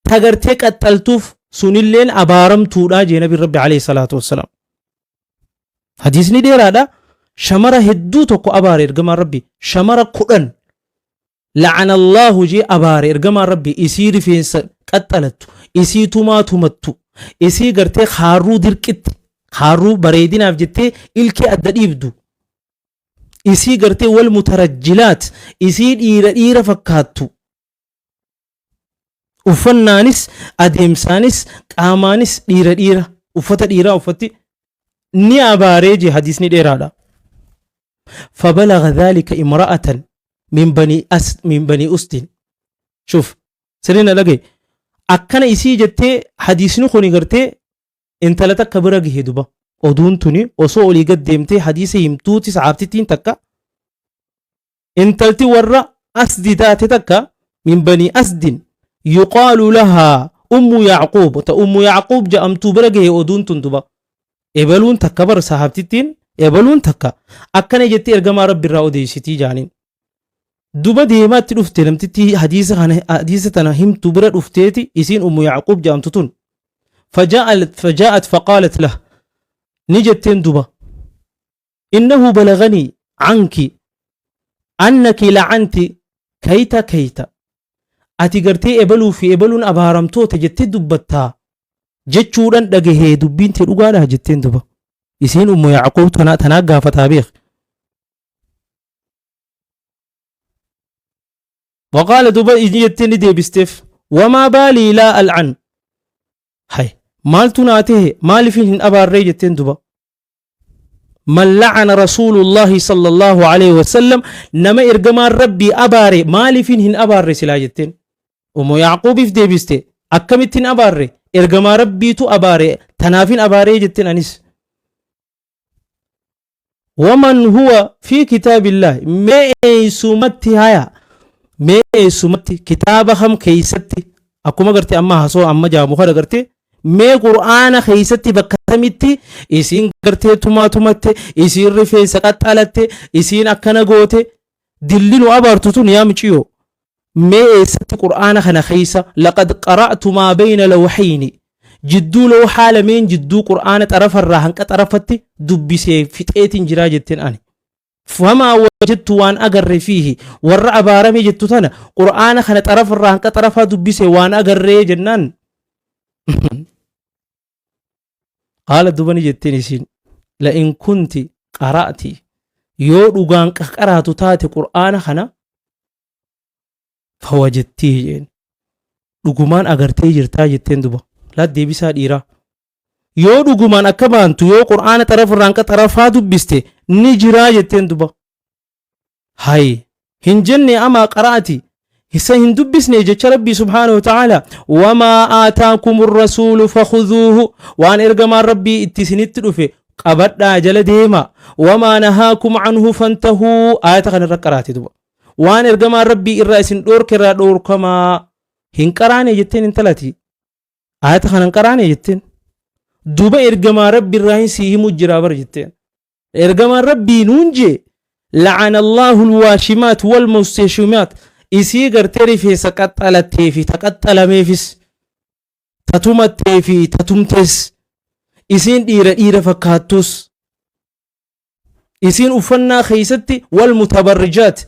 تغرتي قتلتوف سنلين أبارمتو دا جنبي ربي عليه الصلاة والسلام حديثني دير هذا شمرة هدو تكو أباري إرقما ربي شمرة قرن لعن الله جي أباري إرقما ربي إسي رفين قتلتو إسي توماتو إسي غرتي خارو دركت خارو بريدين أفجتي إلكي أدد إبدو إسي غرتي والمترجلات إسي إيرا فكاتو ufannaanis adeemsaanis qaamaanis dhiira uffata dhiiraa uffatti ni abaaree je hadisni dheeraadha فبلغ ذلك امرأة من بني أسد شوف سرنا لقي أكنا إسي جتة حديثني خوني قرتي انت لتك برقه دبا ودونتني وصو لي قدمتي حديثي يمتوتي سعابتين تكا انت لتي ورى أسد ذات تكا من بني أسد يقال لها يعقوب يعقوب جاءمتو برقه ودونتن دبا إبلون تكبر صحابتين يبلون تكا أكنا جتي إرقما ربي الرأو ديشتي جانين دوبا ديمات الأفتي لم تتي حديثة هم تبرد أفتيتي إسين يعقوب جامتتون فجاءت فقالت له نجتين دوبا إنه بلغني عنك أنك لعنت كيتا أتقرتي إبلو في إبلون أبهارمتو تجتي دبتا جتشوران دقه دبين تلقالها جتين دوبا إسين يعقوب تناقى فتابيخ وقال دوبا إجيتني دي بستيف وما بالي لا ألعن هاي مال تناته مال فيهن أبار ريجتين دوبا من لعن رسول الله صلى الله عليه وسلم نما إرقما ربي أباري مال فيهن أبار سلاجتين يعقوب في دي بستي أكمتين أبار إرقما ربي تو أباري تنافين أباري جتين أنيس ومن هو في كتاب الله ما سمتي هيا ما سمتي كتابهم كيستي أكو ما قرتي أما حسو أما جامو خدا قرتي ما قرآن كيستي بكتمتي إسين قرتي توماتي إسين رفي سقطالتي إسين أكنا قوتي دلينو أبارتتون يا مچيو ما ست قرآن خنا خيسا لقد قرأت ما بين لوحين jidduu loo haalameen jidduu qur'aana xarafarraa hanqa xarafatti dubbisee fixeetiin jiraa jetteen ani famaa wajadtu waan agarre fiihi warra abaarame jettu tana qur'aana kana xarafarraa hanqa xarafaa dubbisee waan agarree jennaan qaala dubani jetteen isiin la'in kunti qara'ti yoo dhugaan qaraatu taate qur'aana kana fawajattii jeen dhugumaan agartee jirtaa jetteen duba laa deebisaa dhiiraa yoo dhugumaan akka baantu yoo qur'aana xarafarraa hanqa xarafaa dubbiste ni jiraa jetteen duba hay hin jenne amaa qara'ati hisa hin dubbisne jecha rabbii subhaanahu wa ta'ala wamaa aataakumur rasuulu fakhuduuhu waan ergamaan rabbii itti isinitti dhufe qabadhaa jala deema wamaa nahaakum canhu fantahuu aayata kana irra qaraate duba waan ergamaan rabbii irraa isin dhoorke irraa dhoorkamaa hin qaraane jetteen intalati aayata kana hin qaraane jetteen duba ergamaa rabbii irraa hin sii himu jiraa bara jetteen ergamaan rabbii nuun jee la'ana allahu alwaashimaat walmustashimimaat isii gartee rifeensa qaxxalattee fi taqaxxalameefis tatumattee fi tatumtes isiin dhiira fakkaattus isiin uffannaa keessatti wal mutabarrijaat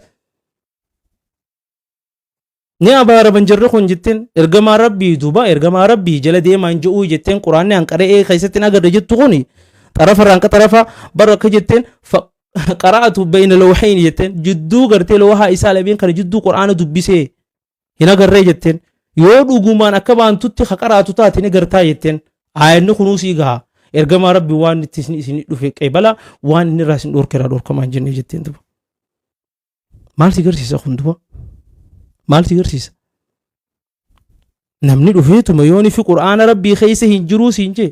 ni abaaraman jarri kun jetteen ergamaa rabbii duba ergamaa rabbii jala deemaan je'uu jetteen quraanni hanqaree keessatti agarre jettu kun xarafarraa hanqa xarafaa bara akka jetteen qara'atu bayna lawhayn jetteen jidduu gartee lawhaa isaa lameen kana jidduu quraana dubbisee hin agarree jetteen yoo dhugumaan akka baantutti qaraatu taate ni gartaa jetteen aayanni kunuu sii gaha ergamaa rabbii waan itti isin dhufe qeebala waan inni irraa isin dhoorkeraa dhoorkamaan jennee jetteen duba maal si garsiisa kun duba maal si garsiisa namni dhufeetuma yooni fi qur'aana rabbii keessa hin jiruu siin jee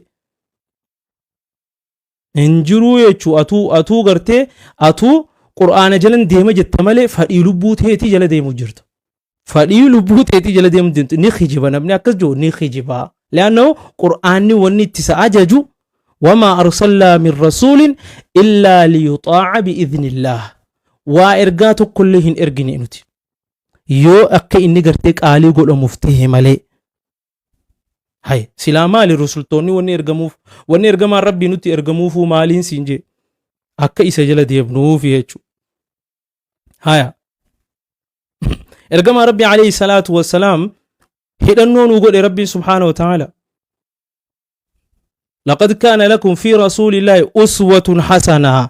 hin jiruu jechuu atuu gartee atuu qur'aana jalan deema jetta malee fadhii lubbuu teetii jala deemu jirta fadhii lubbuu teetii jala deemu jirtu ni khijiba namni akkas jiru ni khijiba leannoo qur'aanni wanni itti isa ajaju وما أرسلنا من رسول إلا ليطاع بإذن الله وإرجات كلهن إرجني نتي يو أكي إني قرتك آلي قول مفتيه ملي هاي سلاما للرسول توني وني إرجما ربي نتي إرجموف مالين سينجي أكي سجل ديبنو في هيتشو هايا إرجما ربي عليه الصلاة والسلام هيدنون وقول ربي سبحانه وتعالى لقد كان لكم في رسول الله أسوة حسنة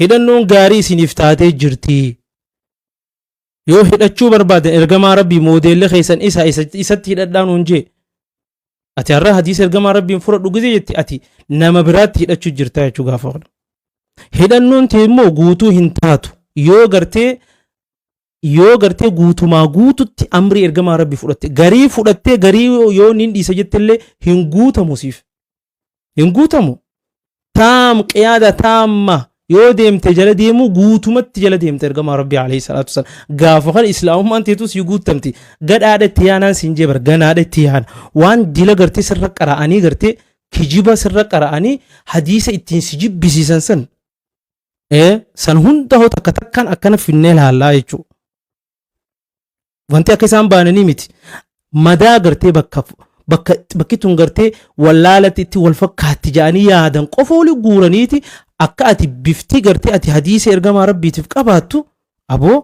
هدنون غاري سنفتاتي جرتي يو هدچو برباد ارغما ربي موديل خيسن إسا هددانون جي أتي الرا حديث ارغما ربي فرد غزي جتي أتي نما برات هدچو جرتا يچو غافر هدنون تيمو غوتو هنتاتو يو غرتي غوتو ما غوتو تي أمري ارغما ربي فردتي غري يو نين إسا جتلي هنغوتا مصيف هنغوتامو تام قيادة تامة yoo deemte jala deemu guutumatti jala deemte ergamaa rabbii alayhi salaatu wasallam gaafa kan islaamummaan teetus yu guutamti gadhaadhatti yaanaan siin jebar ganaadhatti yaan waan dila gartee sirra qara'anii gartee kijiba sirra qara'anii hadiisa ittiin si jibbisiisan san hunda hoo takka takkaan akkana finnee laallaa jechuu wanti akka isaan baananii miti madaa gartee bakki tun gartee wallaalatti itti wal fakkaatti ja'anii yaadan qofa oli guuraniiti akka ati bifti gartee ati hadiisa ergamaa rabbiitiif qabaattu aboo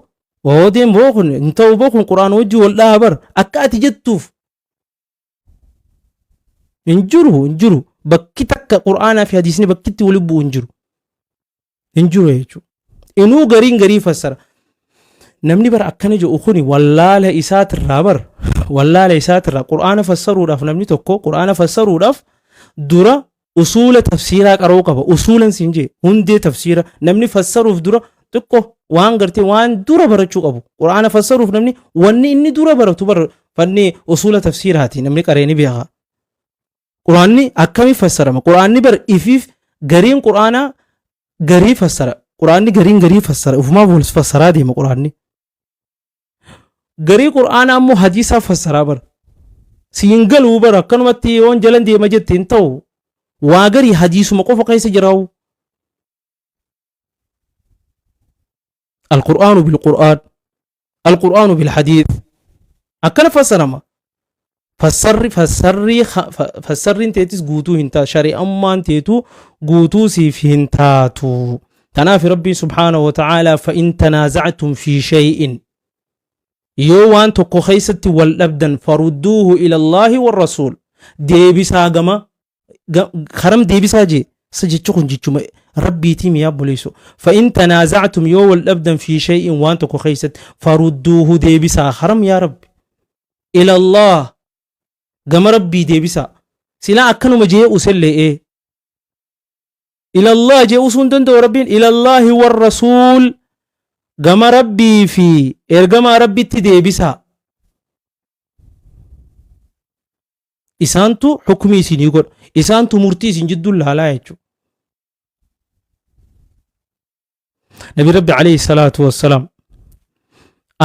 oodeen bookun inta'u bookun quraan wajji wal dhaabar akka ati jettuuf hin jiru bakki takka quraanaa fi hadiisni bakkitti wali bu'u hin jiru jechuudha inuu garii fassara namni bara akkana jedhu kuni wallaala isaatirraa quraana fassaruudhaaf namni tokko quraana fassaruudhaaf dura usula tafsiraa qaroo qaba usulan sinjee hundee tafsira namni fassaruuf dura xiqqoo waan gartee waan dura barachuu qabu quraana fassaruuf namni wanni inni dura baratu fanni usula tafsiraati namni qareeni beeka quraanni akkami fassarama quraanni bar ifiif gariin quraana garii fassara quraanni garii fassara ufumaaf wal fassaraa deema quraanni garii quraana ammoo hadiisa fassaraa bar siingaluu bar akkanumatti yoon jalan deema jettiin ta'u waa garii hadiisuma qofa keessa jiraa'u القرآن بالحديث أكن فسرما fassarriin teetis guutuu hin taatu shari'ammaan teetu guutuu siif hin taatu kanaaf rabbiin subhaanahu wa ta'aalaa fa'in tanaaza'tum fi shay'in yoo waan tokko keessatti wal dhabdan farudduuhu ila Allaahi wa rasuul deebisaa gama karam deebisaa jee sa jechu kun jechuma rabbiitii miyaa buleessu fa'in tanaaza'tum yoo wal dhabdan fi shay'in waan tokko keessatti farudduuhu deebisaa karam yaa rabbi ila Allah gama rabbii deebisaa silaa akkanuma jee usellee ila Allah jee usuun danda'u rabbiin ila Allaahi wa rasuul gama rabbii fi ergamaa rabbitti deebisaa isaantu hukumii isinii godha isaantu murtii isin jidduu laalaa jechuudha nabi rabbi alayhi salaatu wassalaam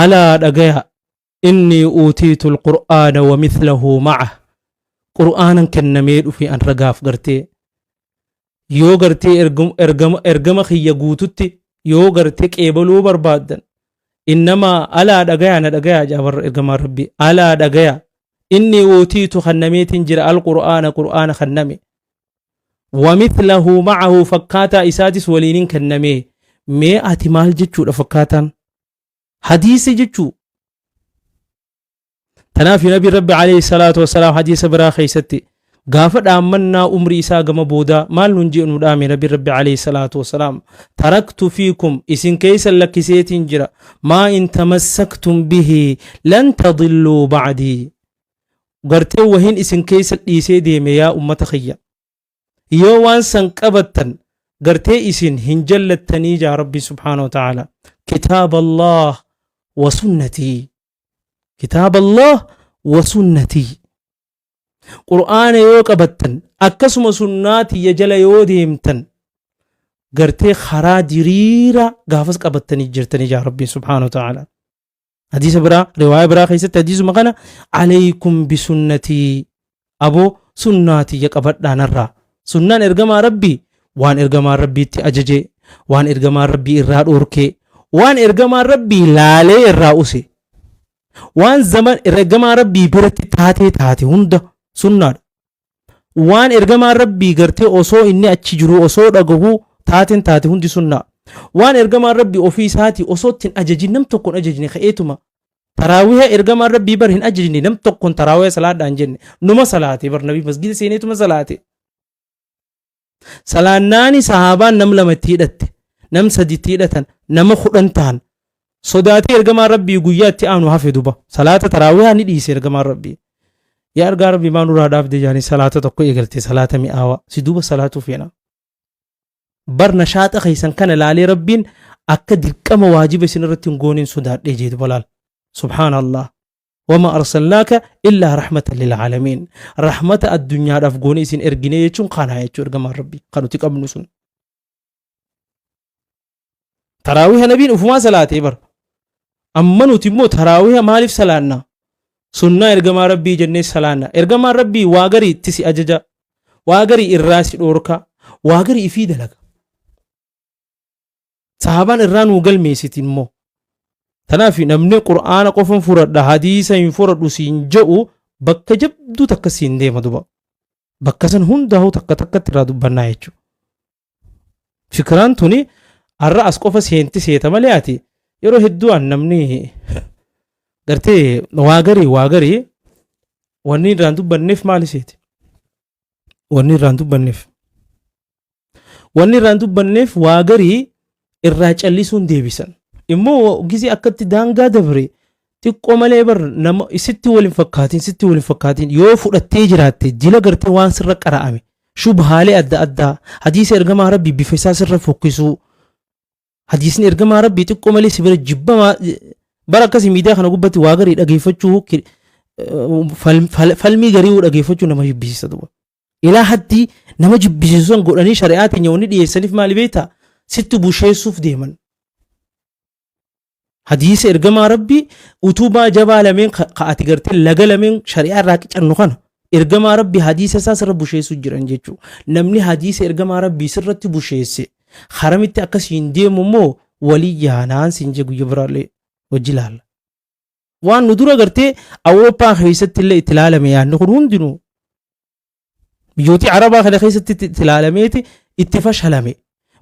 alaa dhagaya inni uutiitu alqur'aana wa mithlahu maca qur'aanan kennamee dhufe an ragaaf gartee yoo gartee ergama kiyya guututti yoo gartee qeebaluu barbaaddan innamaa alaa dhagaya na dhagaya jaabar ergamaa rabbi alaa dhagaya inni uutiitu kennameetin jira alqur'aana qur'aana kenname wa mithlahu macahu fakkaataa isaatis waliinin kennamee mee ati maal jechuudha fakkaataan hadiisa jechuu tanaaf nabi rabbi alayhi salaatu wassalaam hadiisa biraa keessatti gaafa dhaammannaa umrii isaa gama boodaa maal nun je'nu dhaame nabi rabbi alayhi salaatu wassalaam taraktu fiikum isin keeysan lakkiseetiin jira maa in tamassaktum bihi lan tadilluu bacdii gartee wahin isin keeysa dhiisee deeme yaa ummata kiyya yoo waan san qabattan gartee isin hin jallattanii jaa rabbi subhaanahu wa ta'ala kitaab Allah wa sunnatii kitaab Allah wa sunnatii qur'aana yoo qabattan akkasuma sunnaatiyya jala yoo deemtan gartee karaa diriira gaafas qabattanii jirtanii jaa rabbi subhaanahu wa ta'ala hadiisa biraa riwaaya biraa keessatti hadiisuma kana alaykum bisunnatii aboo sunnaatiyya qabadhaanarraa sunnaan ergamaa rabbii waan ergamaa rabbiitti ajaje waan ergamaa rabbii irraa dhoorkee waan ergamaa rabbii laalee irraa use waan zaman ergamaa rabbii biratti taate hunda sunnaadha waan ergamaa rabbii gartee osoo inni achi jiru osoo dhagahu taate hundi sunnaa waan ergamaa rabbii ofii isaati osoo ittiin ajajin nam tokkon ajajne ka'eetuma taraawiha ergamaa rabbii bar hin ajajne nam tokkon taraawiha salaadhaan jenne numa salaate bar nabii masgida seeneetuma salaate salaannaani sahaabaan nam lamatti hidhatte nam saditti hidhatan nama 10 ta'an sodaatee ergamaa rabbii guyyaatti aanu hafe duba salaata taraawiha ni dhiise ergamaa rabbii yaa ergaa rabbii maan duraa dhaabde jaanii salaata tokko eegalte salaata mi'aawa si duba salaatu feena bar nashaaxa keessan kana laalee rabbiin akka dirqama waajiba isin irratti hin goonin sodaadhee jeetu balaal subhaanallah wama arsalnaaka illaa rahmatan lilcaalamiin rahmata addunyaadhaaf goone isin ergine jechuun kanaa jechuu ergamaan rabbii kan nuti qabnu sun taraawiha nabiin ufumaa salaatee bar amma nuti immoo taraawiha maaliif salaannaa sunnaa ergamaa rabbii jennee salaanna ergamaan rabbii waa garii itti si ajaja waa garii irraa si dhoorka waa garii ifii dalaga sahaabaan irraa nuu galmeessiti immoo tanaaf namni qur'aana qofan furadha hadiisa hin furadhu siin jedhu bakka jabduu takka siin deema duba bakka san hundaa'u takka takkatti irraa dubbannaa jechuudha fikiraan tuni har'a as qofa seenti seeta malee ati yeroo hedduu an namni gartee waa garii wanni irraan dubbanneef maali seeti wanni irraan dubbanneef waa garii irraa callisuun deebisan immoo gizi akkatti daangaa dabre xiqqoo malee bar nama sitti wal hin fakkaatin yoo fudhattee jiraatte jila gartee waan sirra qara'ame shubhaalee adda addaa hadiisa ergamaa rabbii bifa isaa sirra fokkisuu hadiisni ergamaa rabbii xiqqoo malee si bira jibbamaa bara akkasii miidiyaa kana gubbatti waa garii dhageeffachuu falmii garii dhageeffachuu nama jibbisiisa duba ilaa haddii nama jibbisiisan godhanii shari'aatiin wanni dhiyeessaniif maali beektaa sitti busheessuuf deeman hadiisa ergamaa rabbii utubaa jabaa lameen ka'ati gartee laga lameen shari'aa irraa qicannu kana ergamaa rabbii hadiisa isaa sirra busheessuu jiran jechuu namni hadiisa ergamaa rabbii sirratti busheesse haramitti akkasiin deemu immoo walii yaanaan siin je guyya biraallee wajji laalla waan nu dura gartee Awurooppaa keessatti illee itti ilaalame yaadni kun hundinuu biyyooti Arabaa kana keessatti itti ilaalameeti itti fashalame.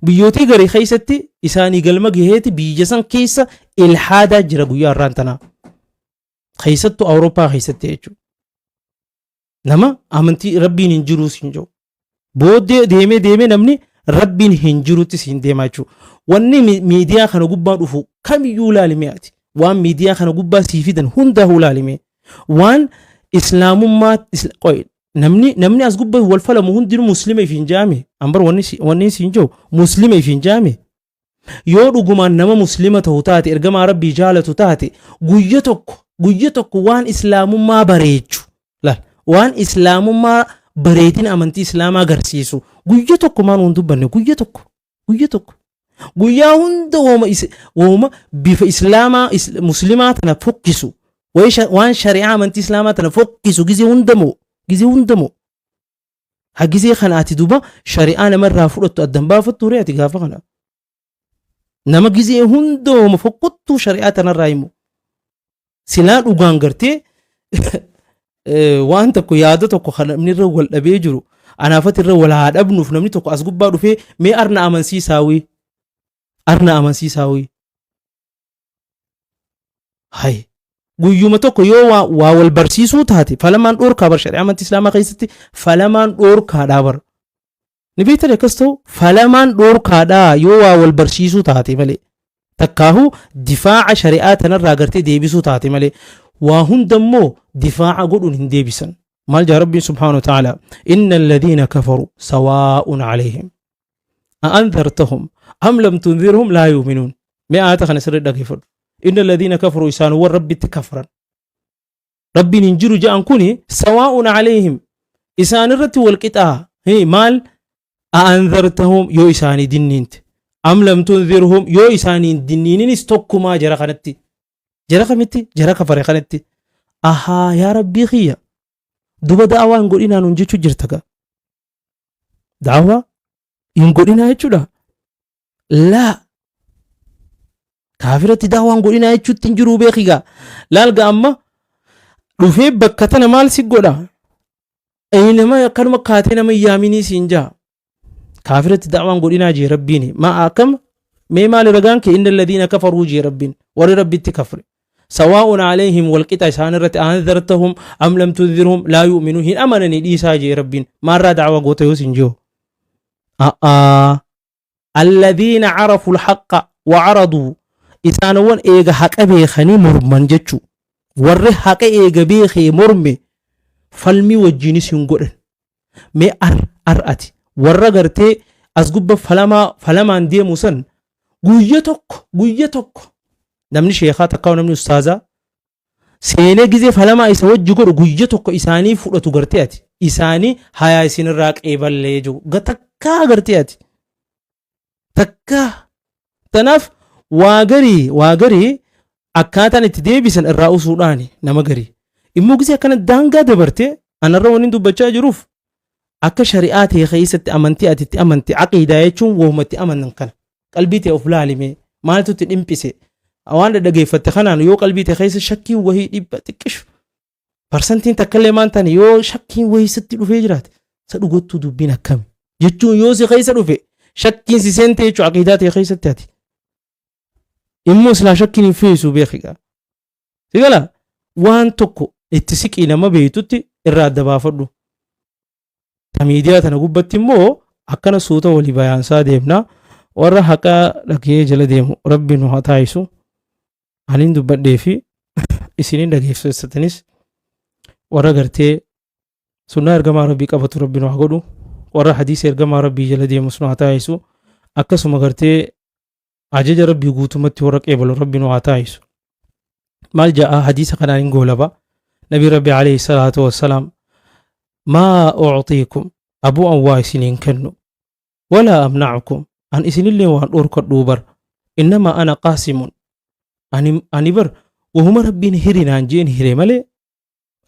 Biyyooti garii keessatti isaanii galma gaheeti biyya san keessa ilhaadaa jira guyyaa irraan tanaa. Keessattuu Awurooppaa keessatti jechuudha. Nama amantii rabbiin hin jiruus hin jiru. Booddee deemee namni rabbiin hin jirutti siin deemaa jechuudha. Wanni miidiyaa kana gubbaa dhufu kamiyyuu ilaalimee ati. Waan miidiyaa kana gubbaa sii fidan hundaa'uu ilaalimee. Waan islaamummaa namni as gubbaa wal falamu hundinuu muslima ifiin jaame. Ambar wanni siin jiru muslima ifiin jaame. Yoo dhugumaan nama muslima ta'u taate ergamaa rabbii jaalatu taate guyya tokko waan islaamummaa bareechu. Waan islaamummaa bareetin amantii islaamaa agarsiisu guyya tokko maan hun dubbanne guyya tokko guyyaa hunda wooma bifa islaamaa muslimaa tana fokkisu waan shari'aa amantii islaamaa tana fokkisu gizee hundamoo ha gizee kana ati duba shari'aa namarraa fudhattu addan baafattu ree ati gaafa kana nama gizee hundooma fokkottuu shari'aa tanarraa himu silaa dhugaan gartee waan tokko yaada tokko kan namni irra wal dhabee jiru anaafati irra wal haa dhabnuuf namni tokko as gubbaa dhufee mee arna amansiisaawii hay guyyuma tokko yoo waa wal barsiisuu taate falamaan dhoorkaa bar shari'aa amantii islaamaa keessatti falamaan dhoorkaadhaa bar ni beektan akkas ta'u falamaan dhoorkaadhaa yoo waa wal barsiisuu taate malee takkaahu difaaca shari'aa tanarraa gartee deebisuu taate malee وهندمو دفاع قولون هنديبسا مال جاء ربي سبحانه وتعالى إن الذين كفروا سواء عليهم أأنذرتهم أم لم تنذرهم لا يؤمنون ما آتخنا سرد كفر إن الذين كفروا إسانوا والرب تكفرا ربي ننجر جاء كوني سواء عليهم إسان الرت والقطاع هي مال أأنذرتهم يو إساني دنينت أم لم تنذرهم يو إساني دنينين استوكو ما جرى خنتي jara kafare kanatti ahaa yaa rabbii khiyya duba da'awaa hin godhinaa nuun jechuu jirta gaa da'awaa hin godhinaa jechuudha laa kaafiratti da'awaa hin godhinaa jechuutti hin jiruu beeki gaa laalga amma dhufee bakka tana maal si godha nama akkanuma kaatee nama yaaminii siin jaa kaafiratti da'awaa hin godhinaa jee rabbiin maa akkam mee maal ragaan kee inna alladhiina kafaruu jee rabbiin warri rabbitti kafre سواء عليهم والقطع سان رت أنذرتهم أم لم تنذرهم لا يؤمنون هن أمنني ديسا جي ربين مرة دعوة قوت يوسنجو الذين عرفوا الحق وعرضوا إسانوان إيغا حق بيخني مرمان جتشو ور حق إيغا بيخي مرمي فالمي وجيني سنقرن مي أرأتي ور غرتي أسقب فلما اندي موسن قويتك namni sheekhaa takkaa namni ustaazaa seenee gizee falamaa isa wajji godhu guyya tokko isaanii fudhatu gartee ati isaanii hayaa isinirraa qeeballee jiru takkaa gartee ati takkaa tanaaf waa garii akkaataan itti deebisan irraa usuudhaani nama garii immoo gizee akkana daangaa dabartee anarra waniin dubbachaa jiruuf akka shari'aa ta'e keessatti amantii ati itti amantii aqiidaa jechuun woomatti amanan kana qalbii ta'e of laalimee maaltu itti dhimpise awaan dhaggeeffatte kanaan yoo qalbii ta'e keessa shakkiin wahii dhibba xiqqishu parsantiin takkallee maantaan yoo shakkiin wahii sitti dhufee jiraate sa dhugottuu dubbiin akkami jechuun yoo si keessa dhufe shakkiin si seente jechuu aqiidaa ta'e keessatti ati immoo silaa shakkiin hin feesu beekigaa sigala waan tokko itti siqii nama beeytutti irraa adda baafadhu ta miidiyaa tana gubbatti immoo akkana suuta walii bayaansaa deemnaa warra haqaa dhagee jala deemu rabbi nu haa taayisu aniin dubbadhee fi isiniin dhageessatanis warra gartee sunnaa ergamaa rabbii qabatu rabbi nu haa godhu warra hadiisa ergamaa rabbii jala deemus nu haa taayisu akkasuma gartee ajaja rabbii guutumatti warra qeebalu rabbi nu haa taayisu maal ja'a hadiisa kanaan hin goolaba nabi rabbi alayhi salaatu wassalaam maa uctiikum abuu an waa isiniin kennu walaa amnacukum an isinillee waan dhoorkadhuu bar innamaa ana qaasimun ani bar wahuma rabbiin hirinaan jeen hire malee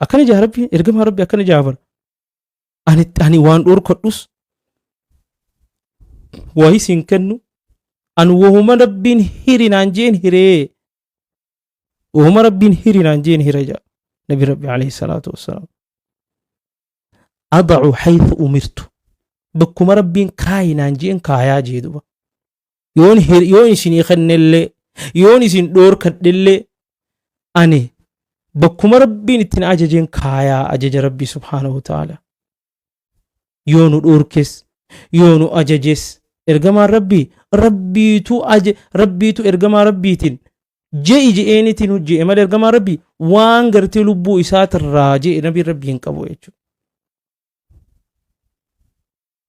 akkana jaa rabbiin ergamaa rabbi akkana jaa bar ani waan dhoorkadhus waa isin kennu an wahuma rabbiin hirinaan jeen hiree وهم ربين هيرنا جين هيرجا نبي ربي عليه الصلاة والسلام أضع حيث أمرت بكم ربين كاينا جين كايا جيدوا يون سيني خنلي يون سين دور كدلي أني بكم ربين اتن أججين كايا أجج ربي سبحانه وتعالى يونو دوركس يونو أججس إرجما ربيتو إرجما ربيتين جي إنتين وجي إمال إرجما ربي وان غرتي لبو إسات الراجي نبي ربي ينقبو يجو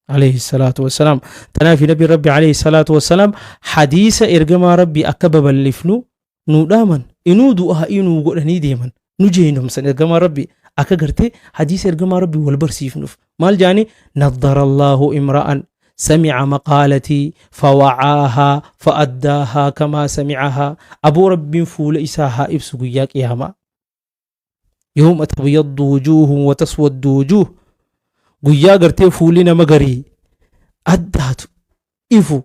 عليه الصلاة والسلام تنافي نبي ربي عليه الصلاة والسلام حديث إرجما ربي أكبب اللفنو نو دامن إنو دوها إنو قرني ديمن نجينهم سن إرجما ربي أكغرتي حديث إرجما ربي والبرسيف نف مال جاني نظر الله امرأ سمع مقالتي فوعاها فأداها كما سمعها أبو رب فول إساها إبسو ياك ياما يوم تبيض وجوه وتسود وجوه قيا قرتي فولنا مغري أدات إفو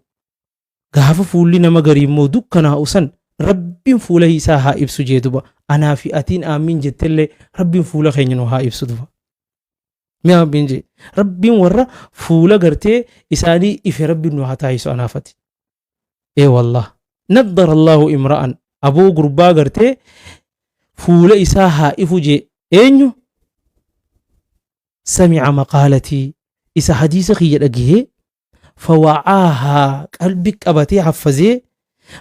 غاف فولنا مغري مودو كنا أسن رب فول إساها إبسو جيدوبا أنا في أتين آمين جتلي رب فول خينينوها إبسو دوبا ميا بينجي ربين ورا فولا غرتي إساني إف ربي نوحتا يسو أنافتي إيه والله نضر الله امرأ أبو قربا غرتي فولا إساها إفوجي إنيو سمع مقالتي إسا حديث خيّر أجيه فوعاها قلبك أبتي حفظي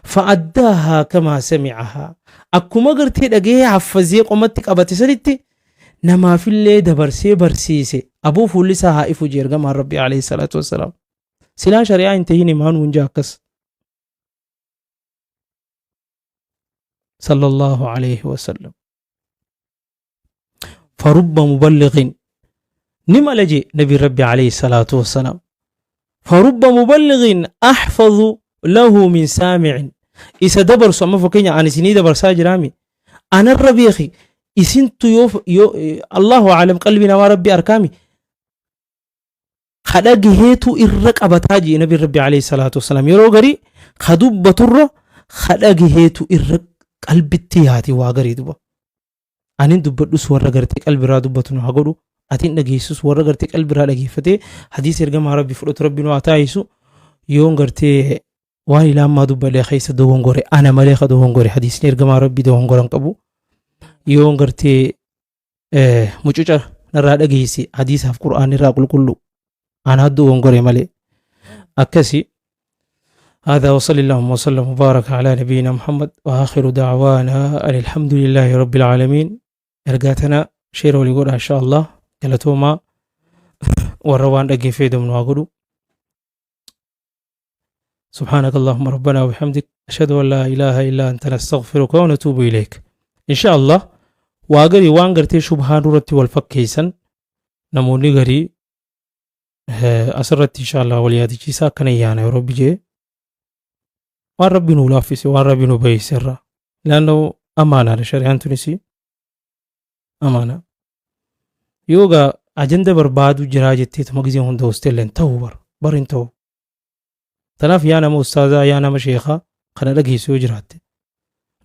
فأداها كما سمعها أكما غرتي أجيه حفظي قمتك أبتي سريتي نما في اللي دبرسي برسيسي أبو فولسا هائف جيرغا مع ربي عليه الصلاة والسلام سلا شريعة انتهيني مان ونجاكس صلى الله عليه وسلم فرب مبلغ نما لجي نبي ربي عليه الصلاة والسلام فرب مبلغ أحفظ له من سامع إذا دبر سوما فكينيا عن سني دبر ساجرامي أنا الربيخي إسنتو الله أعلم قلبنا وربي أركامي خدق هيتو إرق أبتاجي نبي ربي عليه الصلاة والسلام يرو غري خدوب بطر خدق هيتو إرق قلب التياتي واغري دوبا أنين دبتوس ورغرتي قلب را دبتنو هغدو أتين نجيسوس ورغرتي قلب را لغيفتي حديث إرقام ربي فرط ربي نواتايسو يون غرتي واني لما دبا لخيس دوهن غوري أنا مليخ دوهن غوري حديث إرقام ربي دوهن غورن قبو يون غرتي مچوچا نرا دغيسي حديث في قرآن را كل أنا هدو ونغوري مالي أكسي هذا وصلى الله وسلم وبارك على نبينا محمد وآخر دعوانا أن الحمد لله رب العالمين إرقاتنا شيرو لقول إن شاء الله جلتوما والروان دقي فيدو من واقلو سبحانك اللهم ربنا وبحمدك أشهد أن لا إله إلا أنت نستغفرك ونتوب إليك إن شاء الله واغري وانغرتي شبهان رتي والفكيسن نموني غري أسرت إن شاء الله وليادي جيسا كنيانا يا ربي جي وان ربي نولافيسي وان ربي نبي سرا لأنه أمانة شريعان تونسي أمانة يوغا أجندة بربادو جراجتي تمغزي هون دوستيلين تو برين تو تناف يانا مستاذا يانا مشيخة خنا لغيسو جراتي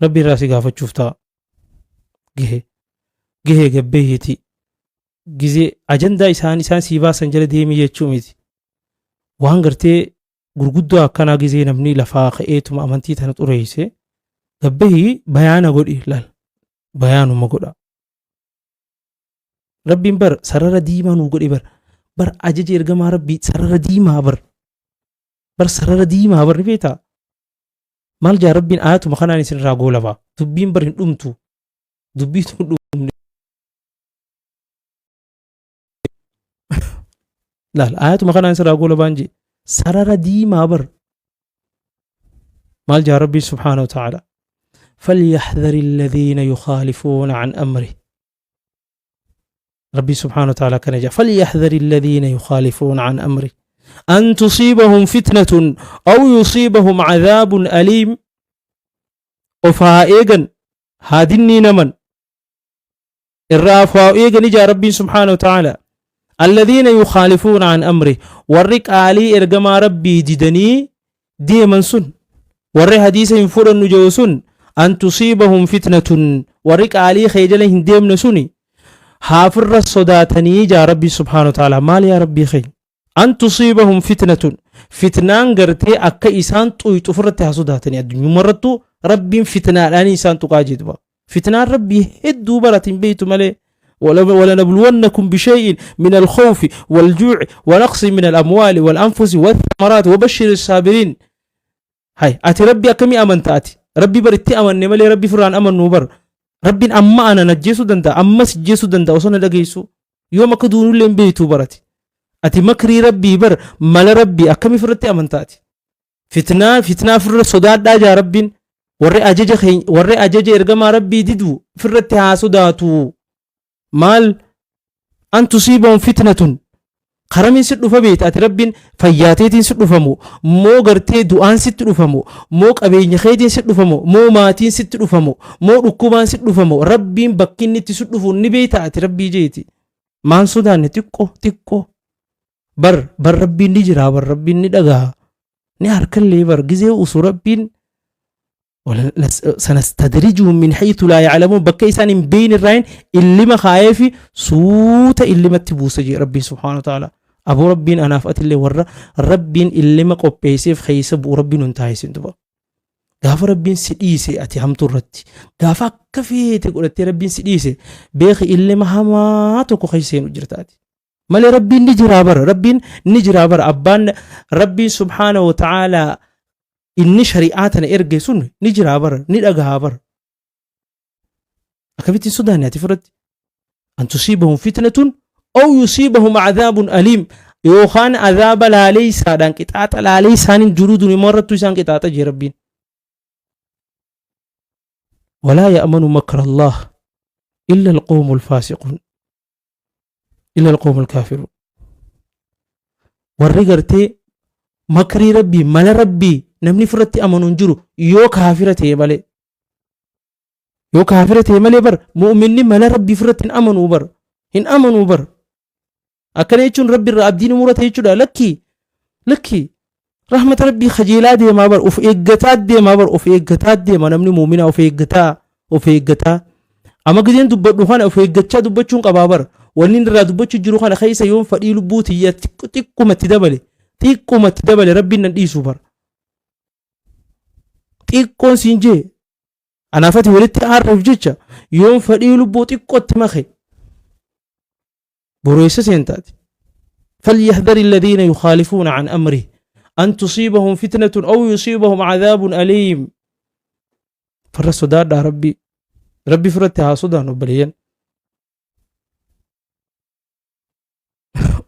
ربي راسي غافت شفتا gahee gabbeeyti gizee ajandaa isaan sii baasan jala deemii jechuu miti waan gartee gurguddoo akkanaa gizee namni lafaa ka'eetuma amantii tana xureeyse gabbeeyi bayaana godhi laal bayaanuma godha rabbiin bar sarara diimaa nuu godhi bar ajaja ergamaa rabbii sarara diimaa bar sarara diimaa bar ni beektaa maal jaa rabbiin ayatuma kanaan isin irraa goolabaa dubbiin bar hin dhumtu dubbiitu dhumne laal ayatuma kanaan isin irraa goolabaan jee sarara diimaa bar maal jaa rabbiin subhaanahu wa ta'ala فليحذر الذين يخالفون عن أمره ربي سبحانه وتعالى كان جاء فليحذر الذين يخالفون عن أمره أن تصيبهم فتنة أو يصيبهم عذاب أليم وفائقا هادني نمن الرافائقا جاء ربي سبحانه وتعالى الذين يخالفون عن أمره ورق علي إرقما ربي جدني دي من سن ورق حديث ينفر النجوسن أن تصيبهم فتنة ورق علي خيجل هنديم نسوني هافر الصداتني جا ربي سبحانه وتعالى مال يا ربي خي أن تصيبهم فتنة فتنان قرتي أكا إسان تفرتها صداتني الدنيا مرتو ربي فتنة لاني إسان تقاجد با فتنان ربي هدو برة بيت ملي ولنبلونكم بشيء من الخوف والجوع ونقص من الأموال والأنفس والثمرات وبشر الصابرين هاي أتي ربي أكمي أمن تأتي ربي برتي أمن نمالي ربي فران أمن نوبر ربي أما أنا نجيسو دندا أما سجيسو دندا وصنا لقيسو يوم كدونو لين بيتو برتي أتي مكري ربي بر مال ربي أكمي فرتي أمن تأتي فتنة فر صداد داجا ربي ورّي أجج إرقما ربي ددو فرتي هاسوداتو مال أن تصيبهم فتنة خرمين ست فبيت أتربين فياتين ست فمو مو غرتي دوان ست فمو مو قبين خيدين ست فمو مو ماتين ست فمو مو ركوبان ست فمو ربين بكين نتي ست فمو نبيت أتربي جيتي مان سودان تكو بر ربين نجرا بر ربين ندغا نهار لي بر جزي وسو ربين سنستدرجهم من حيث لا يعلمون بكيسان بين الرين اللي ما خايفي صوت اللي ما تبوسجي ربي سبحانه وتعالى أبو ربين أنا فأت اللي ورا ربين اللي ما قبيسيف خيسب وربين انتهي سندبا غاف ربين سديسي أتي هم ترتي غافا كفي تقول أتي ربين سديسي بيخي اللي ما هماتو خيسين وجرتاتي مالي ربين نجرابر أبان ربي سبحانه وتعالى إني شريعاتنا إرجع سن نجرابر ندعابر أكبتين سودان يتفرد أن تصيبهم فتنة أو يصيبهم عذاب أليم يوخان عذاب لا ليس دان كتات لا ليس عن جلود مرة تسان كتات جربين ولا يأمن مكر الله إلا القوم الفاسقون إلا القوم الكافرون والرجرتي مكري ربي مال ربي نمني فرتي أمنون جرو يو كافرته مالي بر مؤمنين مال ربي فرتين أمنوا بر إن أمنوا بر أكنيتون ربي الرابدين مرته يجودا لكي رحمة ربي خجيلات دي ما بر أف إيقتات دي ما نمني مؤمنة أف إيقتا أما قدين دبت نخان أف إيقتا دبتشون قبابر ولين را دبتش جرو خان خيسا يوم فريلو بوتي تيكو متدبلي ربي نديسو بر xiqqoon siin jee anaafati walitti aarruuf jecha yoon fadhii lubbuu xiqqootti make boroysa seentaati فليحذر الذين يخالفون عن أمره أن تصيبهم فتنة أو يصيبهم عذاب أليم فرصدار دا ربي فرتها صدان وبليا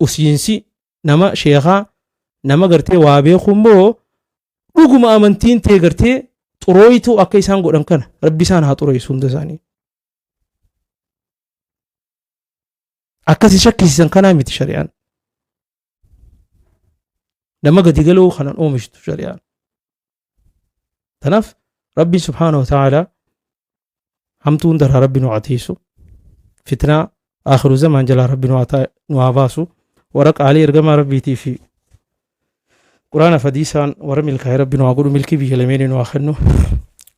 أسينسي نما شيخا نما قرتي وابي خمبو dhuguma amantiin tee gartee xurooyitu akka isaan godhan kana rabbi isaan haa xuroysu hunda isaanii akkasi shakkisiisan kanaa miti shari'aan nama gadi galuu kanan oomishtu shari'aan tanaaf rabbi subhaanahu wa ta'ala hamtuu hundarraa rabbi nu atiisu fitnaa aakhiru zamaan jalaa rabbi nu haa baasu waraqaalee ergamaa rabbiitii fi قرآن فديسان ورمي الكاي ربنا وأقول ملكي به لمين وآخرنه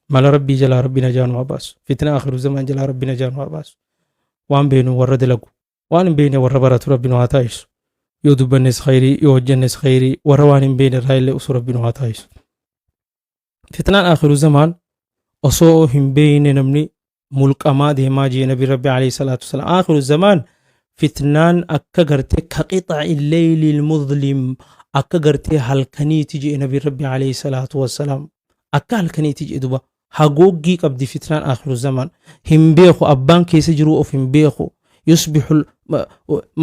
مال ربي جل ربنا جان واباس فتنة آخر الزمان جل ربنا جان واباس وان بينه ورد لقو وان بينه وربرت ربنا واتايس يودب الناس خيري يوجه الناس خيري وروان بين الرأي لأسر ربنا واتايس فتنة آخر الزمان أصوهم بين نمني ملك أماد ما جي نبي ربي عليه الصلاة والسلام آخر الزمان فتنان أكغرتك قطع الليل المظلم akka gartee halkaniiti jee nabi rabbi alayhi salaatu wassalaam akka halkaniiti jee duba hagoogii qabdi fitnaan aakhiru zaman hin beeku abbaan keessa jiru of hin beeku yusbihu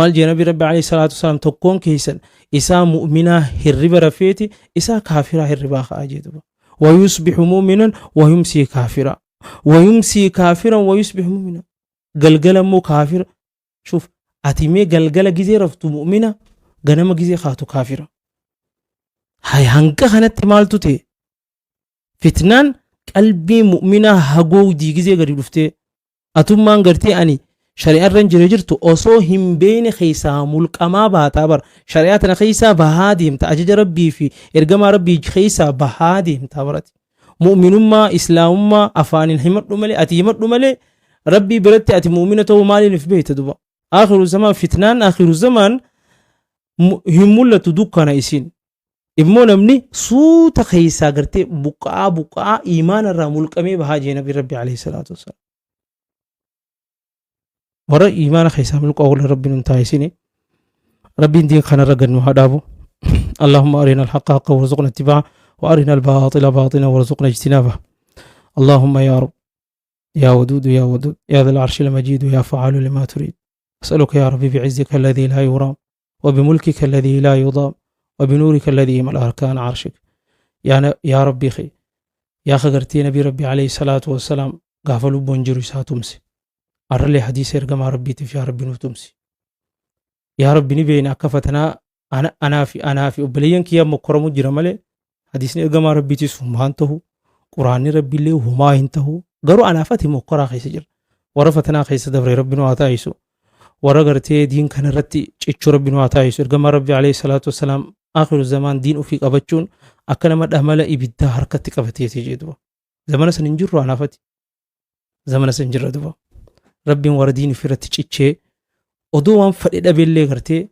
mal jee nabi rabbi alayhi salaatu wassalaam tokkoon keessan isaa mu'minaa hirriba rafeeti isaa kaafiraa hirribaa ka'aa jee duba wayusbihu mu'minan wayumsii kaafiran wayusbihu mu'mina galgala immoo kaafira shuf ati mee galgala gizee raftu mu'mina ganama gizee kaatu kaafira هاي هنگا خانت مالتو تي فتنان قلبي مؤمنة هاگو ديگزي غريب رفته اتم مان غرتي اني شريعة رنجر جرتو اوسو هم بين خيسا ملك اما باتابر شريعتنا خيسا بهادهم تأجج ربي في ارقما ربي خيسا بهادهم تابرت mu'minummaa islaamummaa afaaniin himadhu malee ati himadhu malee rabbii biratti ati mu'mina ta'uu maaliin if beeyta duba akhiru zamaan fitnaan akhiru zamaan hin mul'atu dukkana isin immoo namni suuta keessaa gartee buqaa iimaana irraa mulqamee bahaa jee nabi rabbi alayhi salaatu wassalaam warra iimaana keessaa mulqaa wala rabbiin hin taa'isini rabbiin diin kanarra gannu hadhaabu اللهم أرنا الحق حقا وارزقنا اتباعه وأرنا الباطل باطلا وارزقنا اجتنابه اللهم يا رب يا ودود يا ودود يا ذا العرش المجيد يا فعال لما تريد أسألك يا ربي بعزك الذي لا يرام وبملكك الذي لا يضام وبنورك الذي يملأ أركان عرشك يا ربي خي يا خغرتي نبي ربي عليه الصلاة والسلام غافلوا بونجرو ساتمسي أرلي حديث يرقم ربي تفيا ربي نوتمسي يا ربي نبينا كفتنا أنا في أبليين كيا مكرمو جرمالي حديثني إرقام ربي تسفهم هانته قرآن ربي اللي هما هنته قروا أنا فاتي مقرا خيس جر ورفتنا خيس دبر ربي نواتايسو ورغرتي دين كان رتي تشو ربي نواتايسو إرقام ربي عليه الصلاة والسلام آخر الزمان دين أفيق أبتشون أكنا مد أهمال إبدا حركتي قفتي تجدوا زمان سننجر أنا فاتي زمان سنجر دوا ربي وردين في رتي تشي ودوان فريد أبيلي غرتي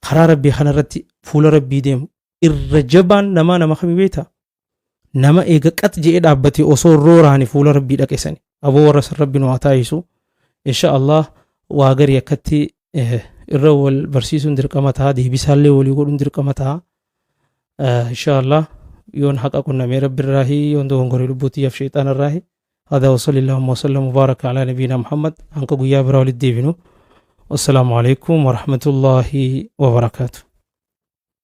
خرا ربي خنا رتي فول ربي ديم الرجبان نما خمي بيتا نما إيجا قط جئ دابتي أصور روراني فول ربي دكيسني أبو ورس ربي نواتايسو إن شاء الله واغر يكتي الرول برسيسون درقمتها دي بيسالي ولي يقولون درقمتها إن شاء الله يون حقا كنا مي رب الراهي يون دون غوري لبوتي يف شيطان الراهي هذا وصلى الله وسلم وبارك على نبينا محمد أنكو غيا براول الديبنو والسلام عليكم ورحمة الله وبركاته